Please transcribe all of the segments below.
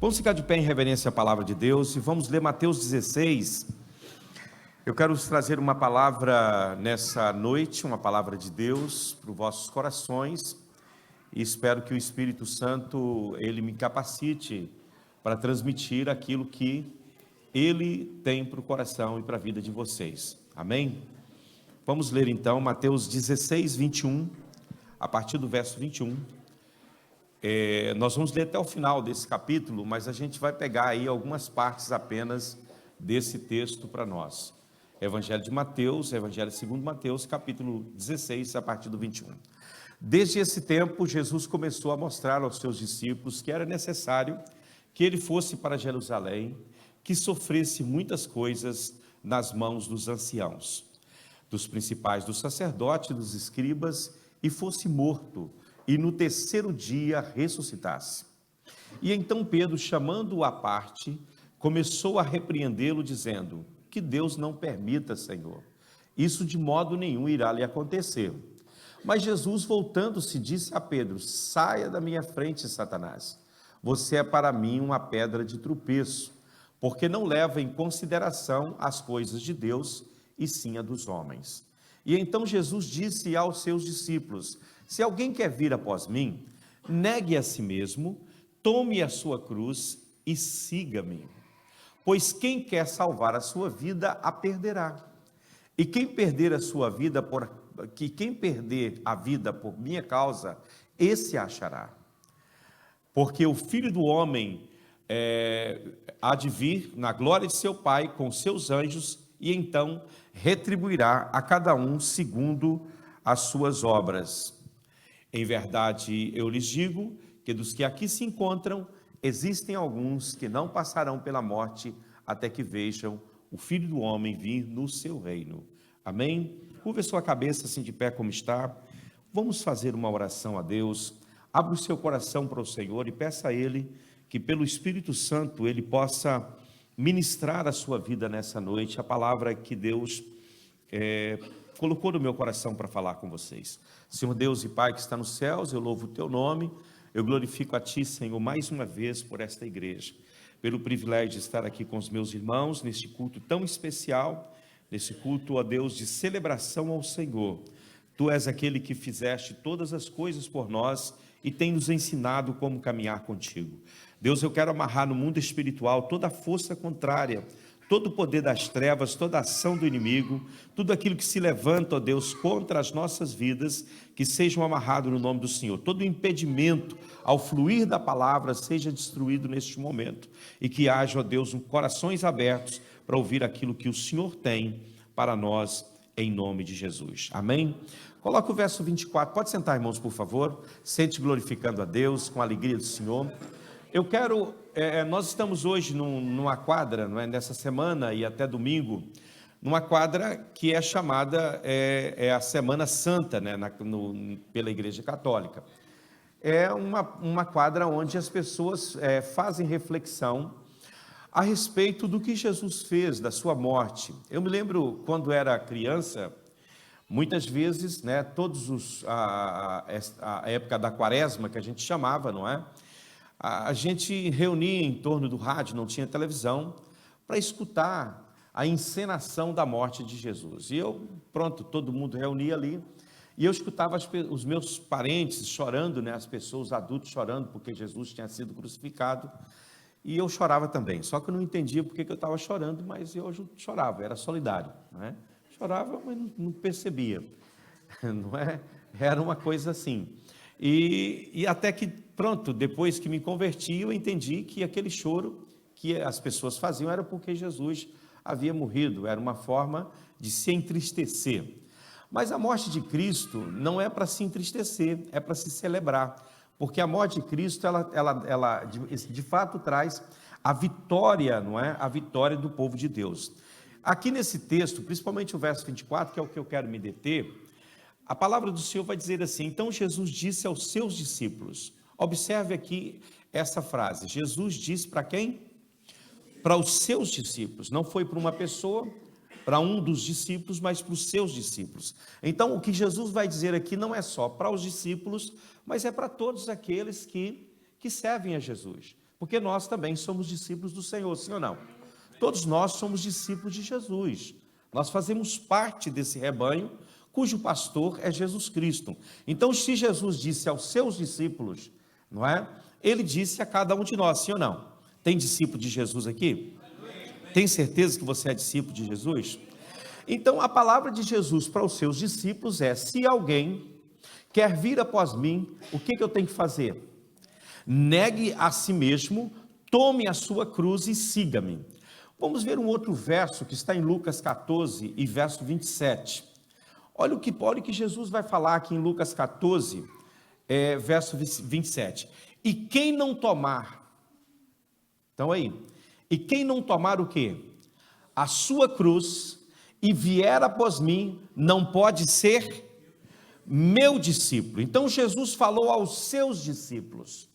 Vamos ficar de pé em reverência à palavra de Deus e vamos ler Mateus 16. Eu quero trazer uma palavra nessa noite, uma palavra de Deus para os vossos corações, e espero que o Espírito Santo, ele me capacite para transmitir aquilo que ele tem para o coração e para a vida de vocês. Amém? Vamos ler então Mateus 16, 21, a partir do verso 21. Nós vamos ler até o final desse capítulo, mas a gente vai pegar aí algumas partes apenas desse texto para nós. Evangelho de Mateus, Evangelho segundo Mateus, capítulo 16, a partir do 21. Desde esse tempo, Jesus começou a mostrar aos seus discípulos que era necessário que ele fosse para Jerusalém, que sofresse muitas coisas nas mãos dos anciãos, dos principais dos sacerdotes, dos escribas, e fosse morto, e no terceiro dia ressuscitasse. E então Pedro, chamando-o à parte, começou a repreendê-lo, dizendo: que Deus não permita, Senhor, isso de modo nenhum irá lhe acontecer. Mas Jesus, voltando-se, disse a Pedro: saia da minha frente, Satanás, você é para mim uma pedra de tropeço, porque não leva em consideração as coisas de Deus, e sim a dos homens. E então Jesus disse aos seus discípulos: se alguém quer vir após mim, negue a si mesmo, tome a sua cruz e siga-me. Pois quem quer salvar a sua vida, a perderá. E quem perder a vida por minha causa, esse a achará. Porque o Filho do Homem há de vir na glória de seu Pai com seus anjos, e então retribuirá a cada um segundo as suas obras. Em verdade, eu lhes digo que dos que aqui se encontram, existem alguns que não passarão pela morte até que vejam o Filho do Homem vir no seu reino. Amém? Curva sua cabeça assim de pé como está. Vamos fazer uma oração a Deus. Abra o seu coração para o Senhor e peça a Ele que pelo Espírito Santo Ele possa ministrar a sua vida nessa noite, a palavra que Deus colocou no meu coração para falar com vocês. Senhor Deus e Pai que está nos céus, eu louvo o teu nome, eu glorifico a ti, Senhor, mais uma vez por esta igreja, pelo privilégio de estar aqui com os meus irmãos, neste culto tão especial, nesse culto, ó Deus, de celebração ao Senhor. Tu és aquele que fizeste todas as coisas por nós e tem nos ensinado como caminhar contigo. Deus, eu quero amarrar no mundo espiritual toda a força contrária, todo o poder das trevas, toda a ação do inimigo, tudo aquilo que se levanta, ó Deus, contra as nossas vidas, que sejam amarrados no nome do Senhor. Todo impedimento ao fluir da palavra seja destruído neste momento, e que haja, ó Deus, corações abertos para ouvir aquilo que o Senhor tem para nós, em nome de Jesus. Amém? Coloca o verso 24, pode sentar, irmãos, por favor, sente glorificando a Deus, com a alegria do Senhor. Eu quero, nós estamos hoje numa quadra, não é, nessa semana e até domingo, numa quadra que é chamada a Semana Santa, né, pela Igreja Católica. É uma quadra onde as pessoas fazem reflexão a respeito do que Jesus fez, da sua morte. Eu me lembro quando era criança, muitas vezes, né, a época da quaresma, que a gente chamava, não é? A gente reunia em torno do rádio, não tinha televisão, para escutar a encenação da morte de Jesus. E todo mundo reunia ali, e eu escutava os meus parentes chorando, né, as pessoas, adultos chorando, porque Jesus tinha sido crucificado, e eu chorava também, só que eu não entendia porque que eu estava chorando, mas eu chorava, era solidário, não é? Chorava, mas não percebia, não é? Era uma coisa assim. E até que, depois que me converti, eu entendi que aquele choro que as pessoas faziam era porque Jesus havia morrido, era uma forma de se entristecer. Mas a morte de Cristo não é para se entristecer, é para se celebrar, porque a morte de Cristo, ela de fato traz a vitória, não é? A vitória do povo de Deus. Aqui nesse texto, principalmente o verso 24, que é o que eu quero me deter, a palavra do Senhor vai dizer assim: então Jesus disse aos seus discípulos. Observe aqui essa frase, Jesus disse para quem? Para os seus discípulos, não foi para uma pessoa, para um dos discípulos, mas para os seus discípulos. Então o que Jesus vai dizer aqui não é só para os discípulos, mas é para todos aqueles que servem a Jesus, Porque nós também somos discípulos do Senhor, sim ou não? Todos nós somos discípulos de Jesus. Nós fazemos parte desse rebanho, cujo pastor é Jesus Cristo. Então, se Jesus disse aos seus discípulos, não é? Ele disse a cada um de nós, sim ou não? Tem discípulo de Jesus aqui? Tem certeza que você é discípulo de Jesus? Então, a palavra de Jesus para os seus discípulos é: se alguém quer vir após mim, o que eu tenho que fazer? Negue a si mesmo, tome a sua cruz e siga-me. Vamos ver um outro verso que está em Lucas 14 e verso 27. Olha o que Jesus vai falar aqui em Lucas 14, verso 27. E quem não tomar, então aí, e quem não tomar o quê? A sua cruz e vier após mim, não pode ser meu discípulo. Então Jesus falou aos seus discípulos: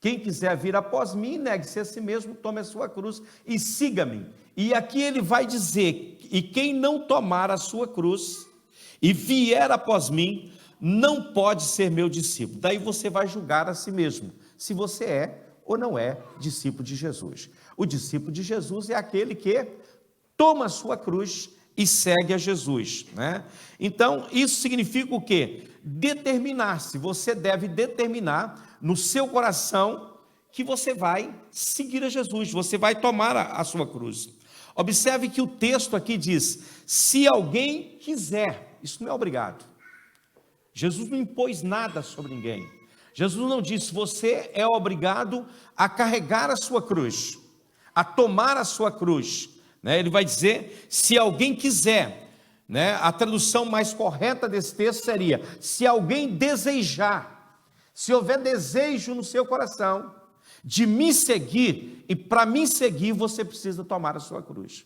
quem quiser vir após mim, negue-se a si mesmo, tome a sua cruz e siga-me. E aqui ele vai dizer: e quem não tomar a sua cruz e vier após mim, não pode ser meu discípulo. Daí você vai julgar a si mesmo, se você é ou não é discípulo de Jesus. O discípulo de Jesus é aquele que toma a sua cruz e segue a Jesus, né? Então, isso significa o quê? Determinar-se. Você deve determinar no seu coração que você vai seguir a Jesus, você vai tomar a sua cruz. Observe que o texto aqui diz: se alguém quiser. Isso não é obrigado. Jesus não impôs nada sobre ninguém. Jesus não disse: você é obrigado a carregar a sua cruz, a tomar a sua cruz. Ele vai dizer: se alguém quiser. A tradução mais correta desse texto seria: se alguém desejar, se houver desejo no seu coração de me seguir, e para me seguir você precisa tomar a sua cruz.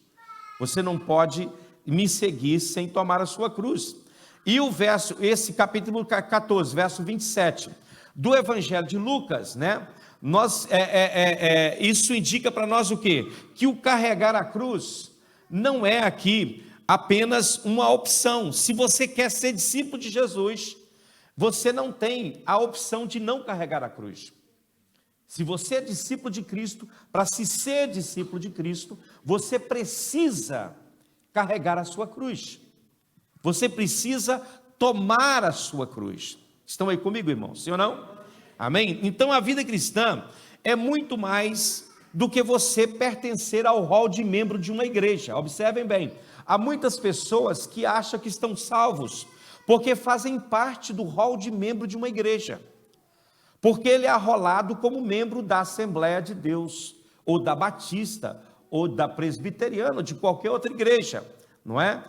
Você não pode me seguir sem tomar a sua cruz. E o verso, esse capítulo 14, verso 27 do Evangelho de Lucas, isso indica para nós o quê? Que o carregar a cruz não é aqui apenas uma opção. Se você quer ser discípulo de Jesus, você não tem a opção de não carregar a cruz. Se você é discípulo de Cristo, para se ser discípulo de Cristo, você precisa carregar a sua cruz. Você precisa tomar a sua cruz. Estão aí comigo, irmãos? Sim ou não? Amém? Então a vida cristã é muito mais do que você pertencer ao rol de membro de uma igreja. Observem bem, há muitas pessoas que acham que estão salvos porque fazem parte do rol de membro de uma igreja, porque ele é arrolado como membro da Assembleia de Deus, ou da Batista, ou da Presbiteriana, ou de qualquer outra igreja, não é?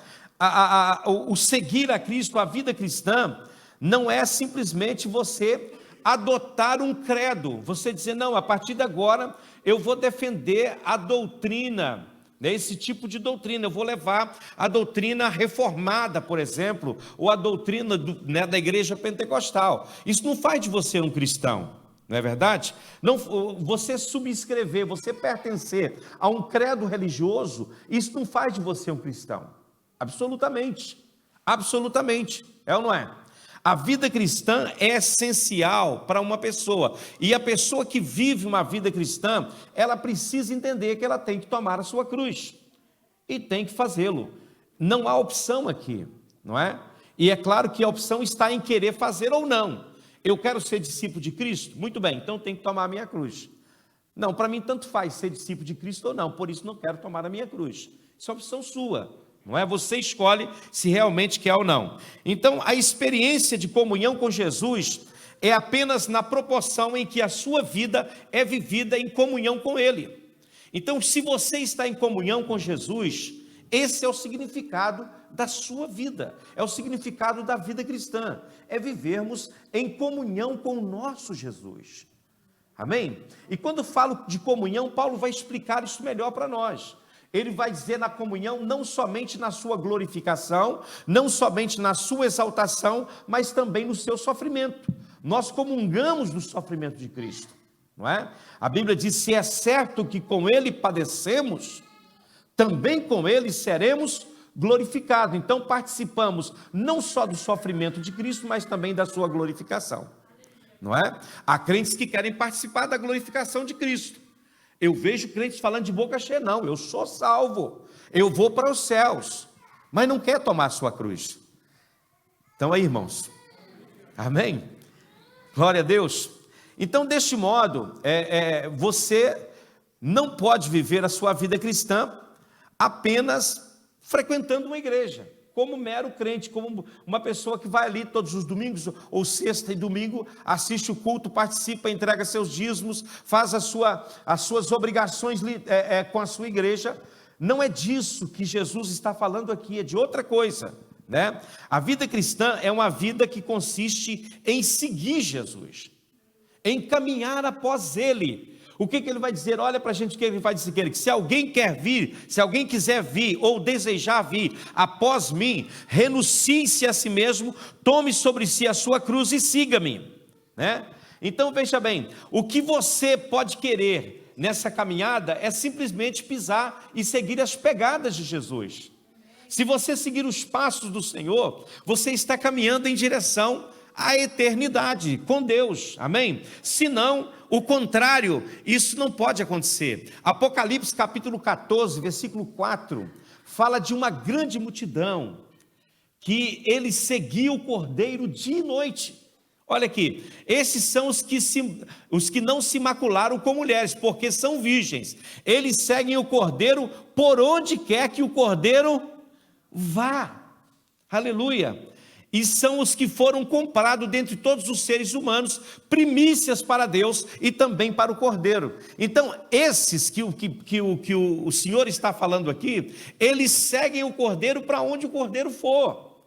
O seguir a Cristo, a vida cristã, não é simplesmente você adotar um credo, você dizer: não, a partir de agora eu vou defender a doutrina, esse tipo de doutrina, eu vou levar a doutrina reformada, por exemplo, ou a doutrina da igreja pentecostal. Isso não faz de você um cristão, não é verdade? Não, você subscrever, você pertencer a um credo religioso, isso não faz de você um cristão, absolutamente, absolutamente, é ou não é? A vida cristã é essencial para uma pessoa, e a pessoa que vive uma vida cristã, ela precisa entender que ela tem que tomar a sua cruz, e tem que fazê-lo. Não há opção aqui, não é? E é claro que a opção está em querer fazer ou não. Eu quero ser discípulo de Cristo? Muito bem, então tenho que tomar a minha cruz. Não, para mim tanto faz ser discípulo de Cristo ou não, por isso não quero tomar a minha cruz. Isso é opção sua. Não é? Você escolhe se realmente quer ou não. Então, a experiência de comunhão com Jesus é apenas na proporção em que a sua vida é vivida em comunhão com Ele. Então, se você está em comunhão com Jesus, esse é o significado da sua vida, é o significado da vida cristã, é vivermos em comunhão com o nosso Jesus. Amém? E quando falo de comunhão, Paulo vai explicar isso melhor para nós. Ele vai dizer na comunhão, não somente na sua glorificação, não somente na sua exaltação, mas também no seu sofrimento. Nós comungamos do sofrimento de Cristo, não é? A Bíblia diz: se é certo que com Ele padecemos, também com Ele seremos glorificados. Então participamos não só do sofrimento de Cristo, mas também da sua glorificação. não é? Há crentes que querem participar da glorificação de Cristo. Eu vejo crentes falando de boca cheia, não, eu sou salvo, eu vou para os céus, mas não quer tomar a sua cruz. Então aí, irmãos, amém? Glória a Deus. Então, deste modo, você não pode viver a sua vida cristã apenas frequentando uma igreja, como mero crente, como uma pessoa que vai ali todos os domingos, ou sexta e domingo, assiste o culto, participa, entrega seus dízimos, faz as suas obrigações com a sua igreja. Não é disso que Jesus está falando aqui, é de outra coisa, né? A vida cristã é uma vida que consiste em seguir Jesus, em caminhar após Ele. O que ele vai dizer? Olha para a gente o que ele vai dizer, que se alguém quer vir, se alguém quiser vir, ou desejar vir após mim, renuncie-se a si mesmo, tome sobre si a sua cruz e siga-me, né? Então veja bem, o que você pode querer nessa caminhada é simplesmente pisar e seguir as pegadas de Jesus. Se você seguir os passos do Senhor, você está caminhando em direção à eternidade com Deus, amém? Se não, o contrário, isso não pode acontecer. Apocalipse capítulo 14, versículo 4, fala de uma grande multidão, que ele seguia o Cordeiro dia e noite. Olha aqui, esses são os que não se macularam com mulheres, porque são virgens. Eles seguem o Cordeiro por onde quer que o Cordeiro vá, aleluia. E são os que foram comprados dentre todos os seres humanos, primícias para Deus e também para o Cordeiro. Então, esses que o Senhor está falando aqui, eles seguem o Cordeiro para onde o Cordeiro for.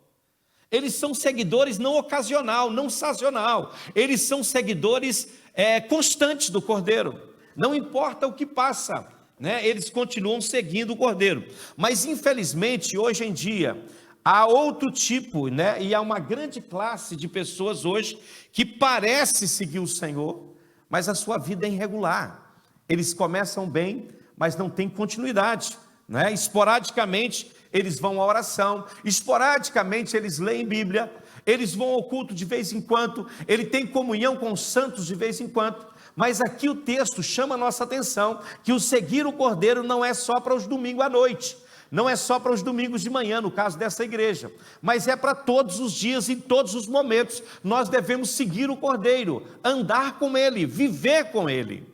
Eles são seguidores não ocasional, não sazonal. Eles são seguidores constantes do Cordeiro. Não importa o que passa, né? Eles continuam seguindo o Cordeiro. Mas, infelizmente, hoje em dia, há outro tipo, né? E há uma grande classe de pessoas hoje que parece seguir o Senhor, mas a sua vida é irregular. Eles começam bem, mas não tem continuidade, né? Esporadicamente eles vão à oração, esporadicamente eles leem Bíblia, eles vão ao culto de vez em quando, ele tem comunhão com os santos de vez em quando. Mas aqui o texto chama a nossa atenção que o seguir o Cordeiro não é só para os domingos à noite, não é só para os domingos de manhã, no caso dessa igreja, mas é para todos os dias, em todos os momentos. Nós devemos seguir o Cordeiro, andar com Ele, viver com Ele,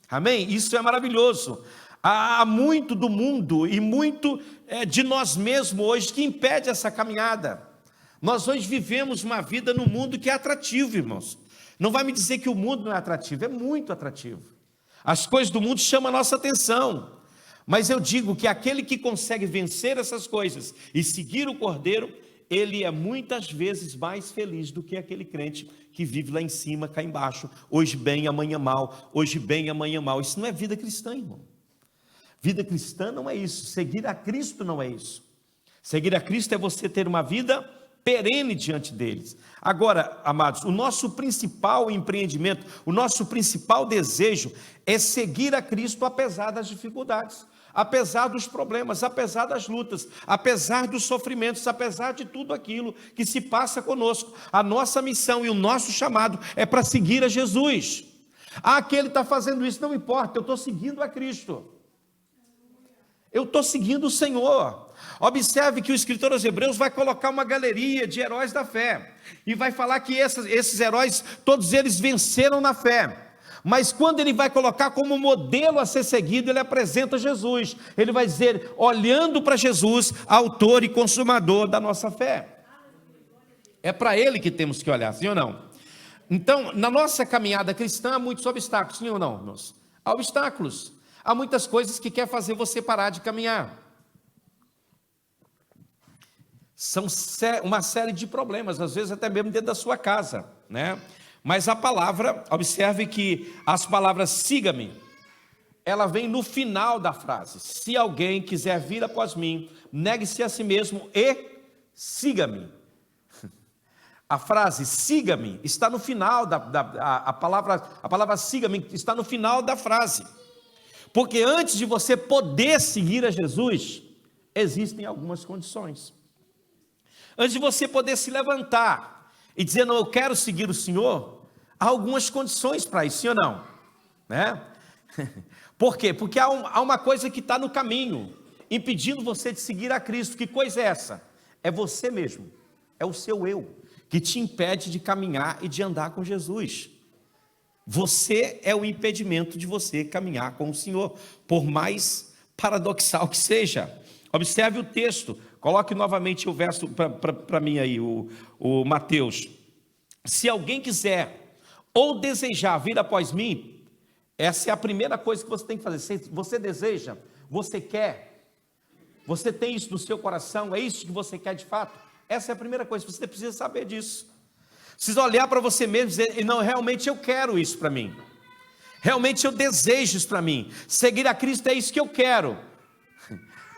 amém? Isso é maravilhoso. Há muito do mundo e muito de nós mesmos hoje que impede essa caminhada. Nós hoje vivemos uma vida no mundo que é atrativo, irmãos. Não vai me dizer que o mundo não é atrativo, é muito atrativo. As coisas do mundo chamam a nossa atenção. Mas eu digo que aquele que consegue vencer essas coisas e seguir o Cordeiro, ele é muitas vezes mais feliz do que aquele crente que vive lá em cima, cá embaixo, hoje bem, amanhã mal, hoje bem, amanhã mal. Isso não é vida cristã, irmão. Vida cristã não é isso, seguir a Cristo não é isso. Seguir a Cristo é você ter uma vida perene diante deles. Agora, amados, o nosso principal empreendimento, o nosso principal desejo é seguir a Cristo apesar das dificuldades, apesar dos problemas, apesar das lutas, apesar dos sofrimentos, apesar de tudo aquilo que se passa conosco. A nossa missão e o nosso chamado é para seguir a Jesus. Aquele está fazendo isso, não importa, eu estou seguindo a Cristo. Eu estou seguindo o Senhor. Observe que o escritor aos Hebreus vai colocar uma galeria de heróis da fé, e vai falar que esses heróis, todos eles venceram na fé. Mas quando ele vai colocar como modelo a ser seguido, ele apresenta Jesus. Ele vai dizer, olhando para Jesus, autor e consumador da nossa fé. É para ele que temos que olhar, sim ou não? Então, na nossa caminhada cristã, há muitos obstáculos, sim ou não, irmãos? Há obstáculos. Há muitas coisas que quer fazer você parar de caminhar. São uma série de problemas, às vezes até mesmo dentro da sua casa, né? Mas a palavra, observe que as palavras siga-me, ela vem no final da frase. Se alguém quiser vir após mim, negue-se a si mesmo e siga-me. A frase siga-me está no final a palavra siga-me está no final da frase. Porque antes de você poder seguir a Jesus, existem algumas condições. Antes de você poder se levantar e dizer, não, eu quero seguir o Senhor, Há algumas condições para isso, sim ou não? Né? Por quê? Porque há uma coisa que está no caminho, impedindo você de seguir a Cristo. Que coisa é essa? É você mesmo, é o seu eu, que te impede de caminhar e de andar com Jesus. Você é o impedimento de você caminhar com o Senhor, por mais paradoxal que seja. Observe o texto, coloque novamente o verso para mim aí, o Mateus. Se alguém quiser ou desejar vir após mim, essa é a primeira coisa que você tem que fazer. Se você deseja, você quer, você tem isso no seu coração, é isso que você quer de fato, essa é a primeira coisa, você precisa saber disso. Precisa olhar para você mesmo e dizer, não, realmente eu quero isso para mim, realmente eu desejo isso para mim, seguir a Cristo é isso que eu quero.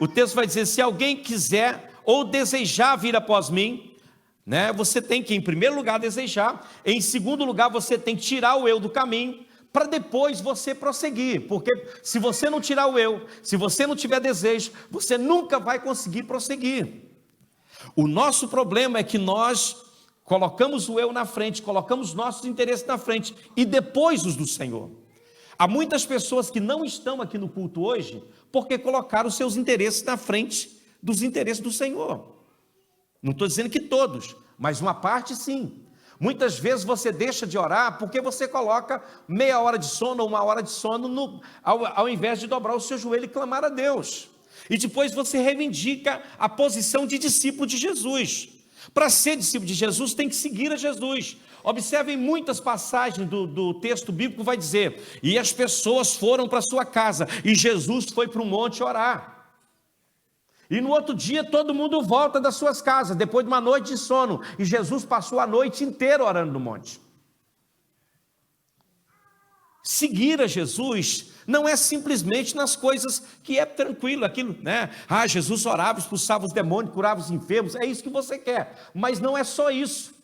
O texto vai dizer, se alguém quiser ou desejar vir após mim, né, você tem que, em primeiro lugar, desejar, em segundo lugar, você tem que tirar o eu do caminho, para depois você prosseguir, porque se você não tirar o eu, se você não tiver desejo, você nunca vai conseguir prosseguir. O nosso problema é que nós colocamos o eu na frente, colocamos nossos interesses na frente, e depois os do Senhor. Há muitas pessoas que não estão aqui no culto hoje, porque colocaram os seus interesses na frente dos interesses do Senhor. Não estou dizendo que todos, mas uma parte sim. Muitas vezes você deixa de orar, porque você coloca meia hora de sono ou uma hora de sono, ao invés de dobrar o seu joelho e clamar a Deus. E depois você reivindica a posição de discípulo de Jesus. Para ser discípulo de Jesus, tem que seguir a Jesus. Observem muitas passagens do texto bíblico, vai dizer, e as pessoas foram para sua casa, e Jesus foi para o monte orar. E no outro dia todo mundo volta das suas casas, depois de uma noite de sono, e Jesus passou a noite inteira orando no monte. Seguir a Jesus não é simplesmente nas coisas que é tranquilo, aquilo, né? Ah, Jesus orava, expulsava os demônios, curava os enfermos, é isso que você quer, mas não é só isso.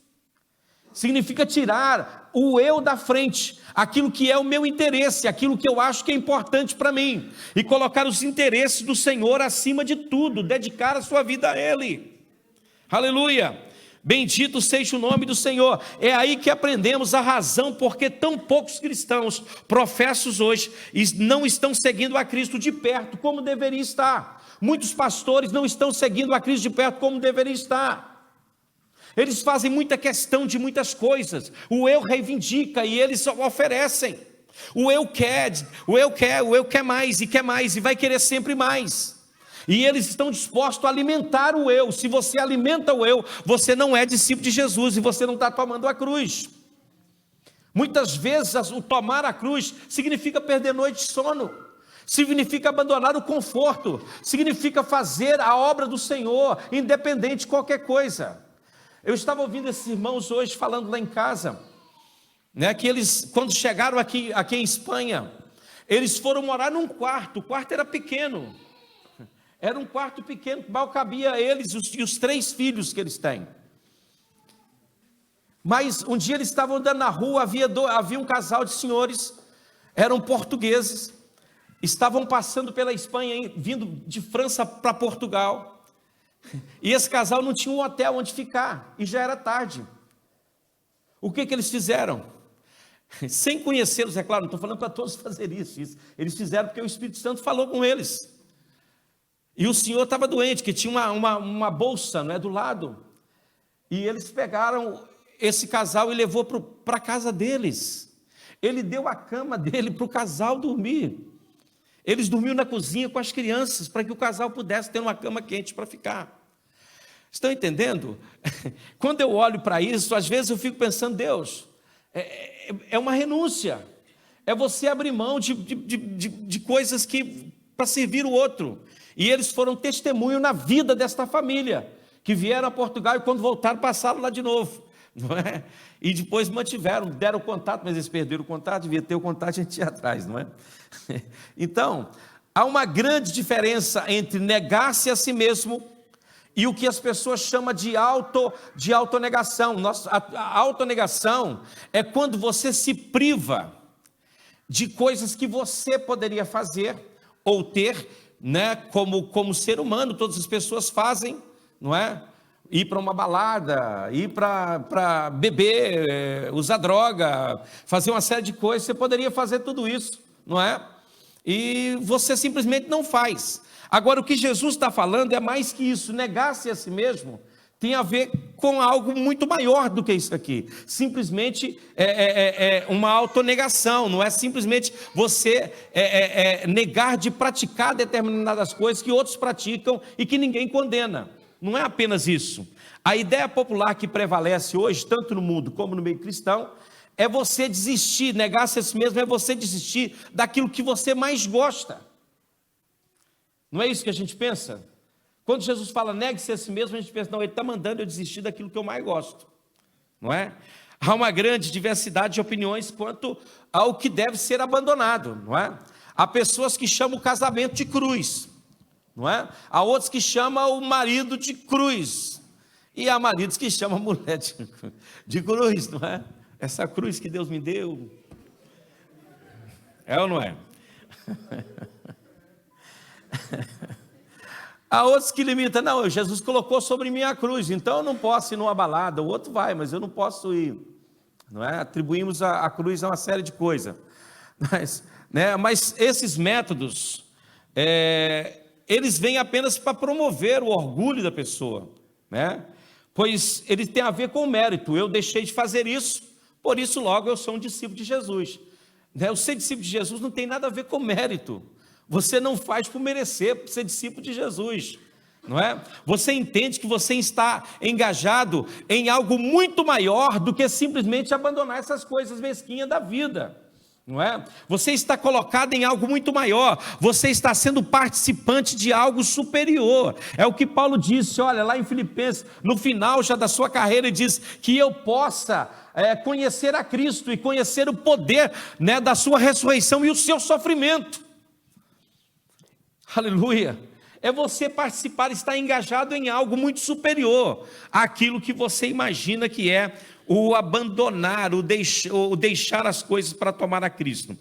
Significa tirar o eu da frente, aquilo que é o meu interesse, aquilo que eu acho que é importante para mim, e colocar os interesses do Senhor acima de tudo, dedicar a sua vida a Ele. Aleluia! Bendito seja o nome do Senhor. É aí que aprendemos a razão porque tão poucos cristãos professos hoje não estão seguindo a Cristo de perto como deveria estar. Muitos pastores não estão seguindo a Cristo de perto como deveria estar. Eles fazem muita questão de muitas coisas. O eu reivindica e eles oferecem. O eu quer mais e vai querer sempre mais. E eles estão dispostos a alimentar o eu. Se você alimenta o eu, você não é discípulo de Jesus e você não está tomando a cruz. Muitas vezes o tomar a cruz significa perder noite de sono, significa abandonar o conforto, significa fazer a obra do Senhor, independente de qualquer coisa. Eu estava ouvindo esses irmãos hoje falando lá em casa, né, que eles, quando chegaram aqui em Espanha, eles foram morar num quarto, o quarto era pequeno. Era um quarto pequeno, mal cabia a eles e os 3 filhos que eles têm. Mas um dia eles estavam andando na rua, havia um casal de senhores, eram portugueses, estavam passando pela Espanha, vindo de França para Portugal, e esse casal não tinha um hotel onde ficar, e já era tarde. O que eles fizeram? Sem conhecê-los, é claro, não estou falando para todos fazer isso, eles fizeram porque o Espírito Santo falou com eles. E o senhor estava doente, que tinha uma bolsa, não é, do lado. E eles pegaram esse casal e levou para a casa deles. Ele deu a cama dele para o casal dormir. Eles dormiam na cozinha com as crianças, para que o casal pudesse ter uma cama quente para ficar. Estão entendendo? Quando eu olho para isso, às vezes eu fico pensando, Deus, é uma renúncia. É você abrir mão de coisas que para servir o outro. E eles foram testemunho na vida desta família, que vieram a Portugal e quando voltaram, passaram lá de novo, não é? E depois deram contato, mas eles perderam o contato, devia ter o contato, a gente ia atrás, não é? Então, há uma grande diferença entre negar-se a si mesmo e o que as pessoas chamam de autonegação. A autonegação é quando você se priva de coisas que você poderia fazer ou ter, né, como ser humano, todas as pessoas fazem, não é? ir para uma balada, ir para beber, usar droga, fazer uma série de coisas. Você poderia fazer tudo isso, não é? E você simplesmente não faz. Agora, o que Jesus está falando é mais que isso. Negar-se a si mesmo tem a ver com algo muito maior do que isso aqui. Simplesmente é uma autonegação, não é simplesmente você negar de praticar determinadas coisas que outros praticam e que ninguém condena. Não é apenas isso. A ideia popular que prevalece hoje, tanto no mundo como no meio cristão, é você desistir, negar-se a si mesmo, é você desistir daquilo que você mais gosta. Não é isso que a gente pensa? Quando Jesus fala negue-se a si mesmo, a gente pensa, não, ele está mandando eu desistir daquilo que eu mais gosto. Não é? Há uma grande diversidade de opiniões quanto ao que deve ser abandonado, não é? Há pessoas que chamam o casamento de cruz, não é? Há outros que chamam o marido de cruz, e há maridos que chamam a mulher de cruz, não é? Essa cruz que Deus me deu, é ou não é? Há outros que limitam, não, Jesus colocou sobre mim a cruz, então eu não posso ir numa balada. O outro vai, mas eu não posso ir, não é? Atribuímos a cruz a uma série de coisas, mas esses métodos, eles vêm apenas para promover o orgulho da pessoa, né? Pois ele tem a ver com o mérito. Eu deixei de fazer isso, por isso logo eu sou um discípulo de Jesus, né? O ser discípulo de Jesus não tem nada a ver com mérito. Você não faz por merecer, por ser discípulo de Jesus, não é? Você entende que você está engajado em algo muito maior do que simplesmente abandonar essas coisas mesquinhas da vida, não é? Você está colocado em algo muito maior, você está sendo participante de algo superior. É o que Paulo disse, olha, lá em Filipenses, no final já da sua carreira, ele diz que eu possa conhecer a Cristo e conhecer o poder, né, da sua ressurreição e o seu sofrimento. Aleluia, é você participar, estar engajado em algo muito superior àquilo que você imagina que é o abandonar, o deixar as coisas para tomar a Cristo,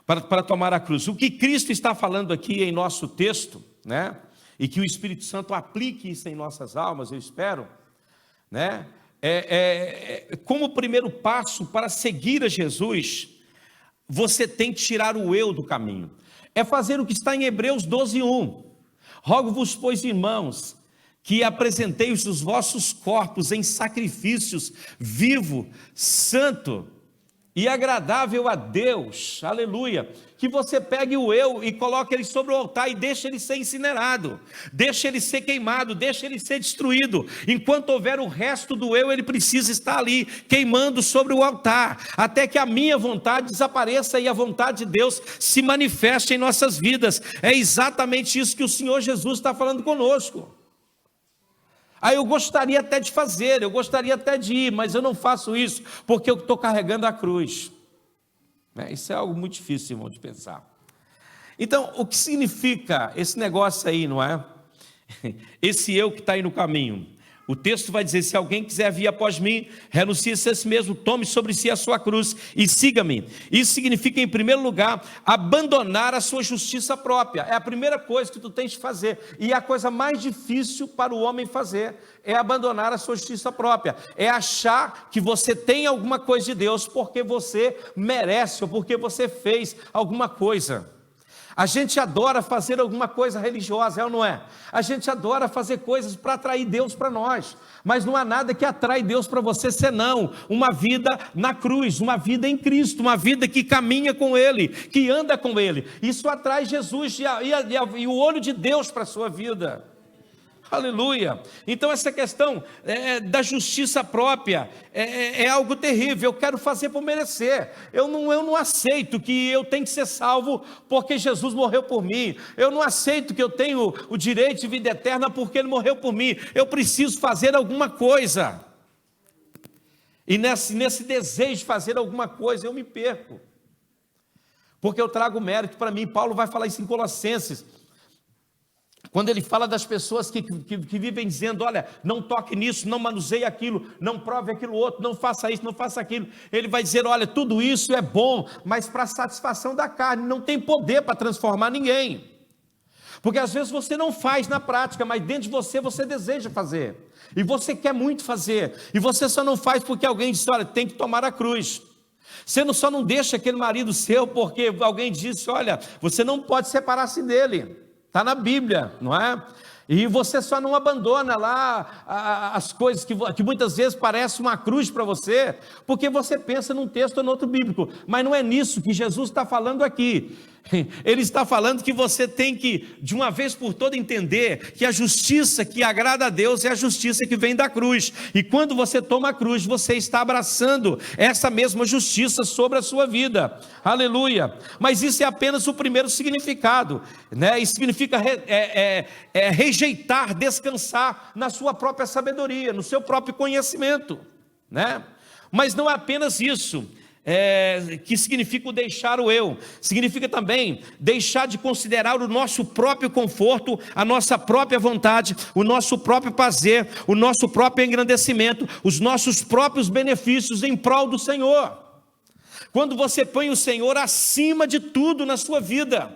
para tomar a cruz. O que Cristo está falando aqui em nosso texto, né? E que o Espírito Santo aplique isso em nossas almas, eu espero, né? Como primeiro passo para seguir a Jesus, você tem que tirar o eu do caminho. É fazer o que está em Hebreus 12:1. Rogo-vos, pois, irmãos, que apresenteis os vossos corpos em sacrifícios vivo, santo e agradável a Deus, aleluia, que você pegue o eu e coloque ele sobre o altar e deixe ele ser incinerado, deixe ele ser queimado, deixe ele ser destruído. Enquanto houver o resto do eu, ele precisa estar ali, queimando sobre o altar, até que a minha vontade desapareça e a vontade de Deus se manifeste em nossas vidas. É exatamente isso que o Senhor Jesus está falando conosco. Aí eu gostaria até de fazer, eu gostaria até de ir, mas eu não faço isso, porque eu estou carregando a cruz. Isso é algo muito difícil, irmão, de pensar. Então, o que significa esse negócio aí, não é? Esse eu que está aí no caminho. O texto vai dizer, se alguém quiser vir após mim, renuncie-se a si mesmo, tome sobre si a sua cruz e siga-me. Isso significa, em primeiro lugar, abandonar a sua justiça própria. É a primeira coisa que tu tens de fazer. E a coisa mais difícil para o homem fazer é abandonar a sua justiça própria. É achar que você tem alguma coisa de Deus porque você merece ou porque você fez alguma coisa. A gente adora fazer alguma coisa religiosa, é ou não é? A gente adora fazer coisas para atrair Deus para nós, mas não há nada que atrai Deus para você senão uma vida na cruz, uma vida em Cristo, uma vida que caminha com Ele, que anda com Ele. Isso atrai Jesus e o olho de Deus para a sua vida. Aleluia. Então essa questão da justiça própria é algo terrível. Eu quero fazer por merecer. Eu não aceito que eu tenho que ser salvo porque Jesus morreu por mim. Eu não aceito que eu tenho o direito de vida eterna porque Ele morreu por mim. Eu preciso fazer alguma coisa. E nesse desejo de fazer alguma coisa eu me perco, porque eu trago mérito para mim. Paulo vai falar isso em Colossenses, quando ele fala das pessoas que vivem dizendo, olha, não toque nisso, não manuseie aquilo, não prove aquilo outro, não faça isso, não faça aquilo. Ele vai dizer, olha, tudo isso é bom, mas para satisfação da carne, não tem poder para transformar ninguém. Porque às vezes você não faz na prática, mas dentro de você, você deseja fazer. E você quer muito fazer. E você só não faz porque alguém disse, olha, tem que tomar a cruz. Você só não deixa aquele marido seu porque alguém disse, olha, você não pode separar-se dele. Está na Bíblia, não é? E você só não abandona lá as coisas que muitas vezes parecem uma cruz para você, porque você pensa num texto ou no outro bíblico, mas não é nisso que Jesus está falando aqui. Ele está falando que você tem que, de uma vez por todas, entender que a justiça que agrada a Deus é a justiça que vem da cruz, e quando você toma a cruz, você está abraçando essa mesma justiça sobre a sua vida, aleluia. Mas isso é apenas o primeiro significado, né? Isso significa rejeitar, descansar na sua própria sabedoria, no seu próprio conhecimento, né? Mas não é apenas isso. Que significa o deixar o eu, significa também deixar de considerar o nosso próprio conforto, a nossa própria vontade, o nosso próprio prazer, o nosso próprio engrandecimento, os nossos próprios benefícios em prol do Senhor. Quando você põe o Senhor acima de tudo na sua vida,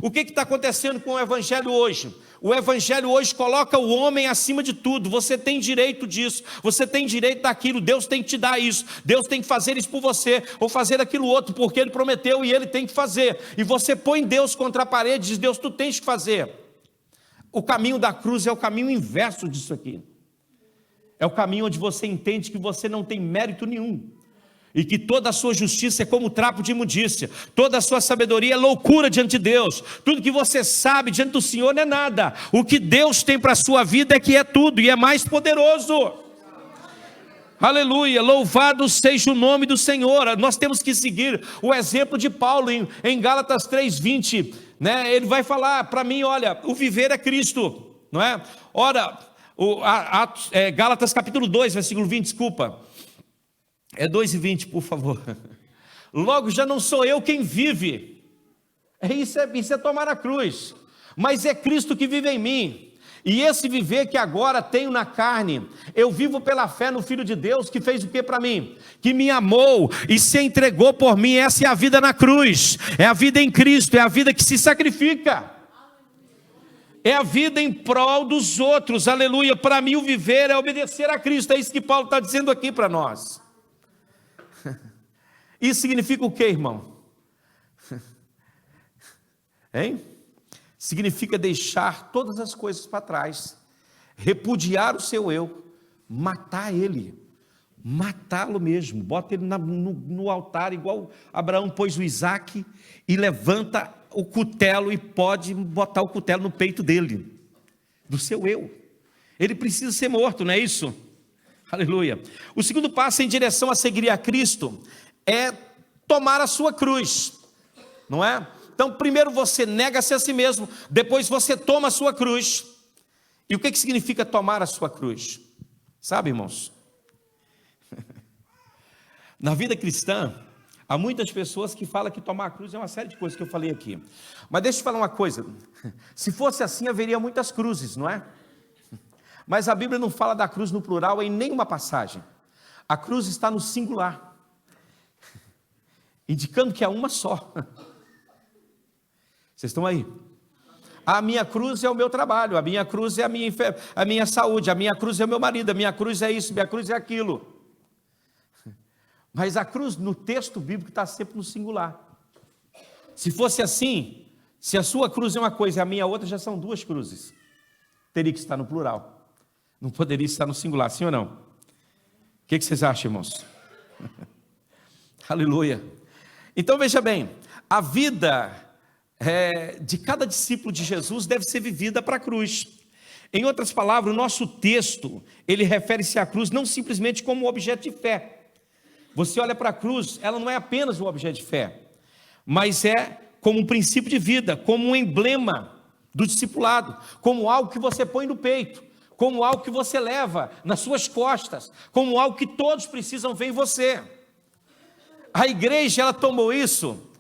o que está acontecendo com o Evangelho hoje? O Evangelho hoje coloca o homem acima de tudo. Você tem direito disso, você tem direito daquilo, Deus tem que te dar isso, Deus tem que fazer isso por você, ou fazer aquilo outro, porque Ele prometeu e Ele tem que fazer, e você põe Deus contra a parede e diz, Deus, tu tens que fazer. O caminho da cruz é o caminho inverso disso aqui, é o caminho onde você entende que você não tem mérito nenhum, e que toda a sua justiça é como trapo de imundícia, toda a sua sabedoria é loucura diante de Deus, tudo que você sabe diante do Senhor não é nada, o que Deus tem para a sua vida é que é tudo, e é mais poderoso, aleluia, louvado seja o nome do Senhor. Nós temos que seguir o exemplo de Paulo em Gálatas 3:20, né? Ele vai falar para mim, olha, o viver é Cristo, não é? Ora, Gálatas capítulo 2, versículo 20, desculpa, 2:20, por favor. Logo já não sou eu quem vive, isso é tomar a cruz, mas é Cristo que vive em mim, e esse viver que agora tenho na carne, eu vivo pela fé no Filho de Deus, que fez o que para mim? Que me amou e se entregou por mim. Essa é a vida na cruz, é a vida em Cristo, é a vida que se sacrifica, é a vida em prol dos outros, aleluia. Para mim o viver é obedecer a Cristo, é isso que Paulo está dizendo aqui para nós. Isso significa o que, irmão? Hein? Significa deixar todas as coisas para trás, repudiar o seu eu, matar ele, matá-lo mesmo, bota ele no altar, igual Abraão pôs o Isaac, e levanta o cutelo, e pode botar o cutelo no peito dele, do seu eu. Ele precisa ser morto, não é isso? Aleluia. O segundo passo em direção a seguir a Cristo é tomar a sua cruz, não é? Então primeiro você nega-se a si mesmo, depois você toma a sua cruz. E o que significa tomar a sua cruz? Sabe, irmãos? Na vida cristã, há muitas pessoas que falam que tomar a cruz é uma série de coisas que eu falei aqui. Mas deixa eu falar uma coisa, se fosse assim haveria muitas cruzes, não é? Mas a Bíblia não fala da cruz no plural em nenhuma passagem. A cruz está no singular, indicando que é uma só. Vocês estão aí? A minha cruz é o meu trabalho, a minha cruz é a minha saúde, a minha cruz é o meu marido, a minha cruz é isso, a minha cruz é aquilo. Mas a cruz no texto bíblico está sempre no singular. Se fosse assim, se a sua cruz é uma coisa e a minha outra, já são duas cruzes. Teria que estar no plural, não poderia estar no singular, sim ou não? O que vocês acham, irmãos? Aleluia. Então veja bem, a vida de cada discípulo de Jesus deve ser vivida para a cruz. Em outras palavras, o nosso texto, ele refere-se à cruz não simplesmente como um objeto de fé. Você olha para a cruz, ela não é apenas um objeto de fé, mas é como um princípio de vida, como um emblema do discipulado, como algo que você põe no peito, como algo que você leva nas suas costas, como algo que todos precisam ver em você. A igreja, ela tomou isso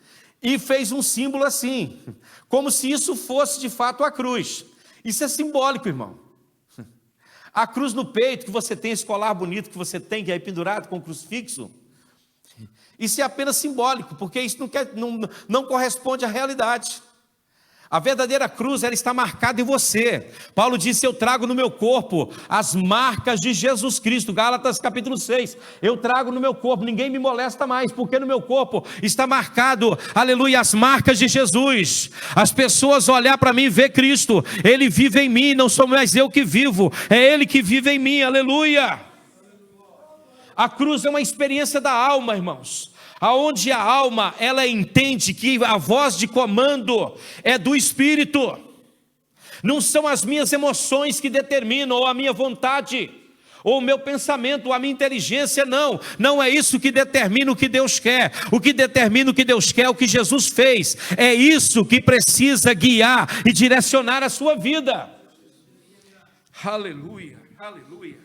e fez um símbolo assim, como se isso fosse de fato a cruz. Isso é simbólico, irmão. A cruz no peito, que você tem, esse colar bonito que você tem, que é pendurado com o crucifixo, isso é apenas simbólico, porque isso não corresponde à realidade. A verdadeira cruz, ela está marcada em você. Paulo disse: eu trago no meu corpo as marcas de Jesus Cristo. Gálatas capítulo 6. Eu trago no meu corpo, ninguém me molesta mais, porque no meu corpo está marcado, aleluia, as marcas de Jesus. As pessoas olhar para mim e ver Cristo. Ele vive em mim, não sou mais eu que vivo, é Ele que vive em mim, aleluia. A cruz é uma experiência da alma, irmãos. Aonde a alma, ela entende que a voz de comando é do Espírito. Não são as minhas emoções que determinam, ou a minha vontade, ou o meu pensamento, ou a minha inteligência, não. Não é isso que determina o que Deus quer. O que determina o que Deus quer, o que Jesus fez. É isso que precisa guiar e direcionar a sua vida. Aleluia, aleluia.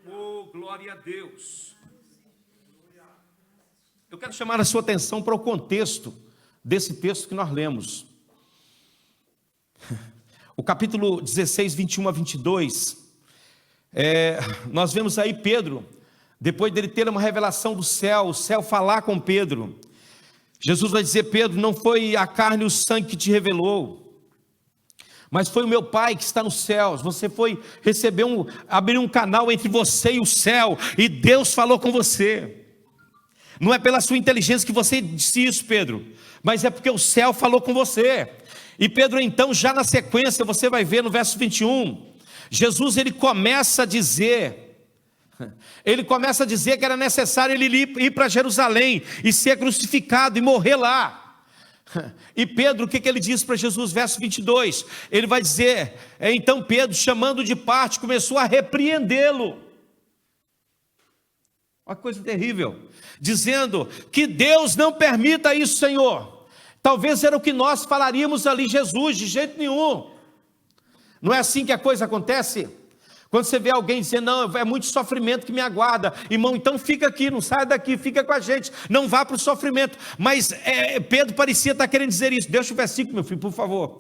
Oh, glória a Deus. Eu quero chamar a sua atenção para o contexto desse texto que nós lemos. O capítulo 16, 21 a 22, nós vemos aí Pedro, depois dele ter uma revelação do céu, o céu falar com Pedro. Jesus vai dizer: Pedro, não foi a carne e o sangue que te revelou, mas foi o meu Pai que está nos céus. Você foi receber abrir um canal entre você e o céu, e Deus falou com você. Não é pela sua inteligência que você disse isso, Pedro, mas é porque o céu falou com você. E Pedro, então, já na sequência, você vai ver no verso 21, Jesus, ele começa a dizer que era necessário ele ir para Jerusalém e ser crucificado e morrer lá. E Pedro, o que ele diz para Jesus? Verso 22, ele vai dizer: então Pedro, chamando de parte, começou a repreendê-lo. Uma coisa terrível, dizendo que Deus não permita isso, Senhor. Talvez era o que nós falaríamos ali: Jesus, de jeito nenhum. Não é assim que a coisa acontece? Quando você vê alguém dizendo: não, é muito sofrimento que me aguarda, irmão, então fica aqui, não saia daqui, fica com a gente, não vá para o sofrimento. Mas Pedro parecia estar querendo dizer isso. Deixa o versículo, meu filho, por favor.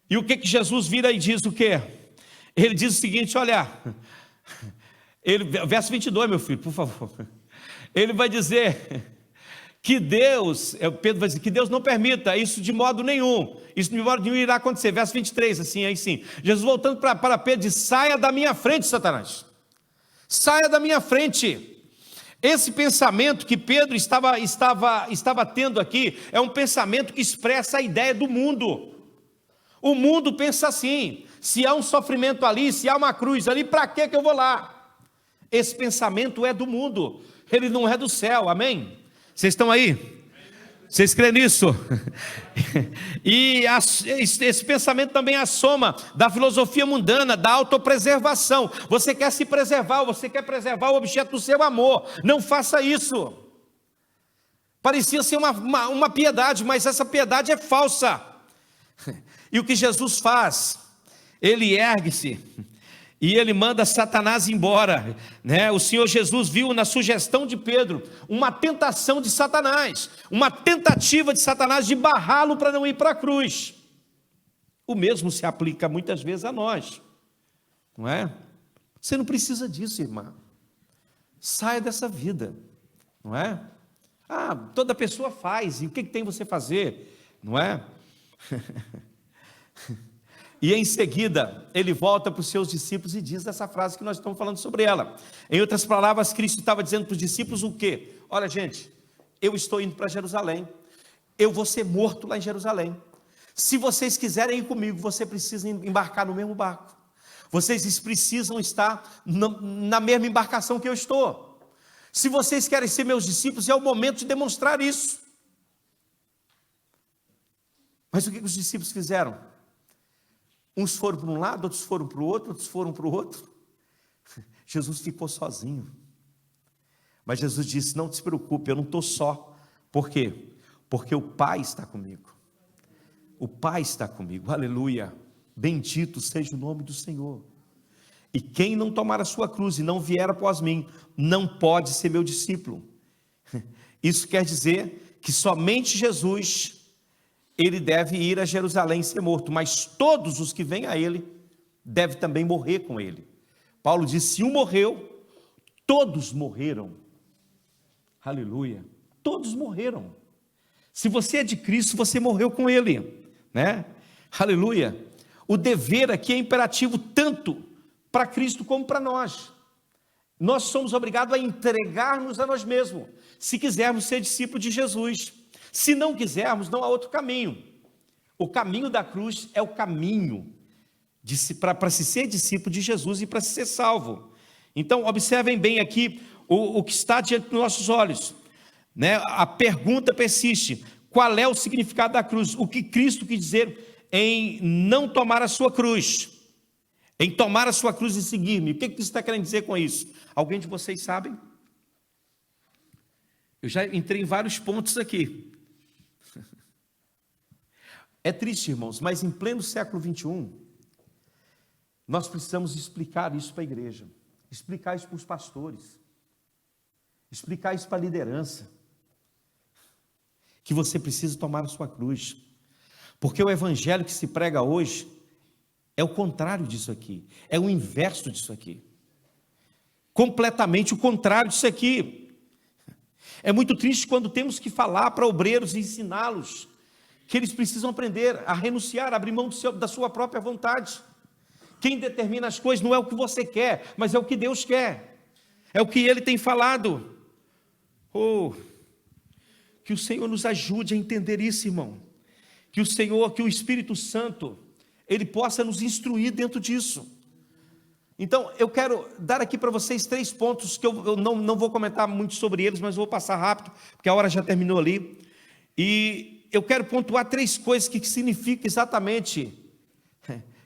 E o que Jesus vira e diz o quê? Ele diz o seguinte: olha, verso 22, meu filho, por favor. Ele vai dizer que Pedro vai dizer que Deus não permita isso de modo nenhum. Isso de modo nenhum irá acontecer. Verso 23, assim, aí sim. Jesus voltando para Pedro diz: saia da minha frente, Satanás. Saia da minha frente. Esse pensamento que Pedro estava tendo aqui é um pensamento que expressa a ideia do mundo. O mundo pensa assim: se há um sofrimento ali, se há uma cruz ali, para que eu vou lá? Esse pensamento é do mundo, ele não é do céu, amém? Vocês estão aí? Vocês creem nisso? E esse pensamento também é a soma da filosofia mundana, da autopreservação. Você quer se preservar, você quer preservar o objeto do seu amor, não faça isso. Parecia ser uma piedade, mas essa piedade é falsa. E o que Jesus faz? Ele ergue-se e ele manda Satanás embora, né? O Senhor Jesus viu na sugestão de Pedro uma tentação de Satanás, uma tentativa de Satanás de barrá-lo para não ir para a cruz. O mesmo se aplica muitas vezes a nós, não é? Você não precisa disso, irmã. Saia dessa vida, não é? Toda pessoa faz, e o que tem você fazer, não é? E em seguida, ele volta para os seus discípulos e diz essa frase que nós estamos falando sobre ela. Em outras palavras, Cristo estava dizendo para os discípulos o quê? Olha, gente, eu estou indo para Jerusalém, eu vou ser morto lá em Jerusalém. Se vocês quiserem ir comigo, você precisa embarcar no mesmo barco. Vocês precisam estar na mesma embarcação que eu estou. Se vocês querem ser meus discípulos, é o momento de demonstrar isso. Mas o que os discípulos fizeram? Uns foram para um lado, outros foram para o outro, outros foram para o outro. Jesus ficou sozinho. Mas Jesus disse: não se preocupe, eu não estou só. Por quê? Porque o Pai está comigo. O Pai está comigo, aleluia. Bendito seja o nome do Senhor. E quem não tomar a sua cruz e não vier após mim, não pode ser meu discípulo. Isso quer dizer que somente Jesus, ele deve ir a Jerusalém e ser morto, mas todos os que vêm a ele, devem também morrer com ele. Paulo diz: se um morreu, todos morreram. Aleluia, todos morreram. Se você é de Cristo, você morreu com ele. né? Aleluia. O dever aqui é imperativo tanto para Cristo como para nós. Nós somos obrigados a entregar-nos a nós mesmos, se quisermos ser discípulos de Jesus. Se não quisermos, não há outro caminho. O caminho da cruz é o caminho para se ser discípulo de Jesus e para se ser salvo. Então, observem bem aqui o que está diante dos nossos olhos, né? A pergunta persiste: qual é o significado da cruz? O que Cristo quis dizer em não tomar a sua cruz? Em tomar a sua cruz e seguir-me. O que Cristo está querendo dizer com isso? Alguém de vocês sabe? Eu já entrei em vários pontos aqui. É triste, irmãos, mas em pleno século 21, nós precisamos explicar isso para a igreja, explicar isso para os pastores, explicar isso para a liderança, que você precisa tomar a sua cruz, porque o evangelho que se prega hoje é o contrário disso aqui, é o inverso disso aqui, completamente o contrário disso aqui. É muito triste quando temos que falar para obreiros e ensiná-los que eles precisam aprender a renunciar, a abrir mão da sua própria vontade. Quem determina as coisas não é o que você quer, mas é o que Deus quer, é o que Ele tem falado. Oh, que o Senhor nos ajude a entender isso, irmão, que o Espírito Santo, Ele possa nos instruir dentro disso. Então, eu quero dar aqui para vocês 3 pontos, que eu não vou comentar muito sobre eles, mas vou passar rápido, porque a hora já terminou ali, e eu quero pontuar 3 coisas que significa exatamente,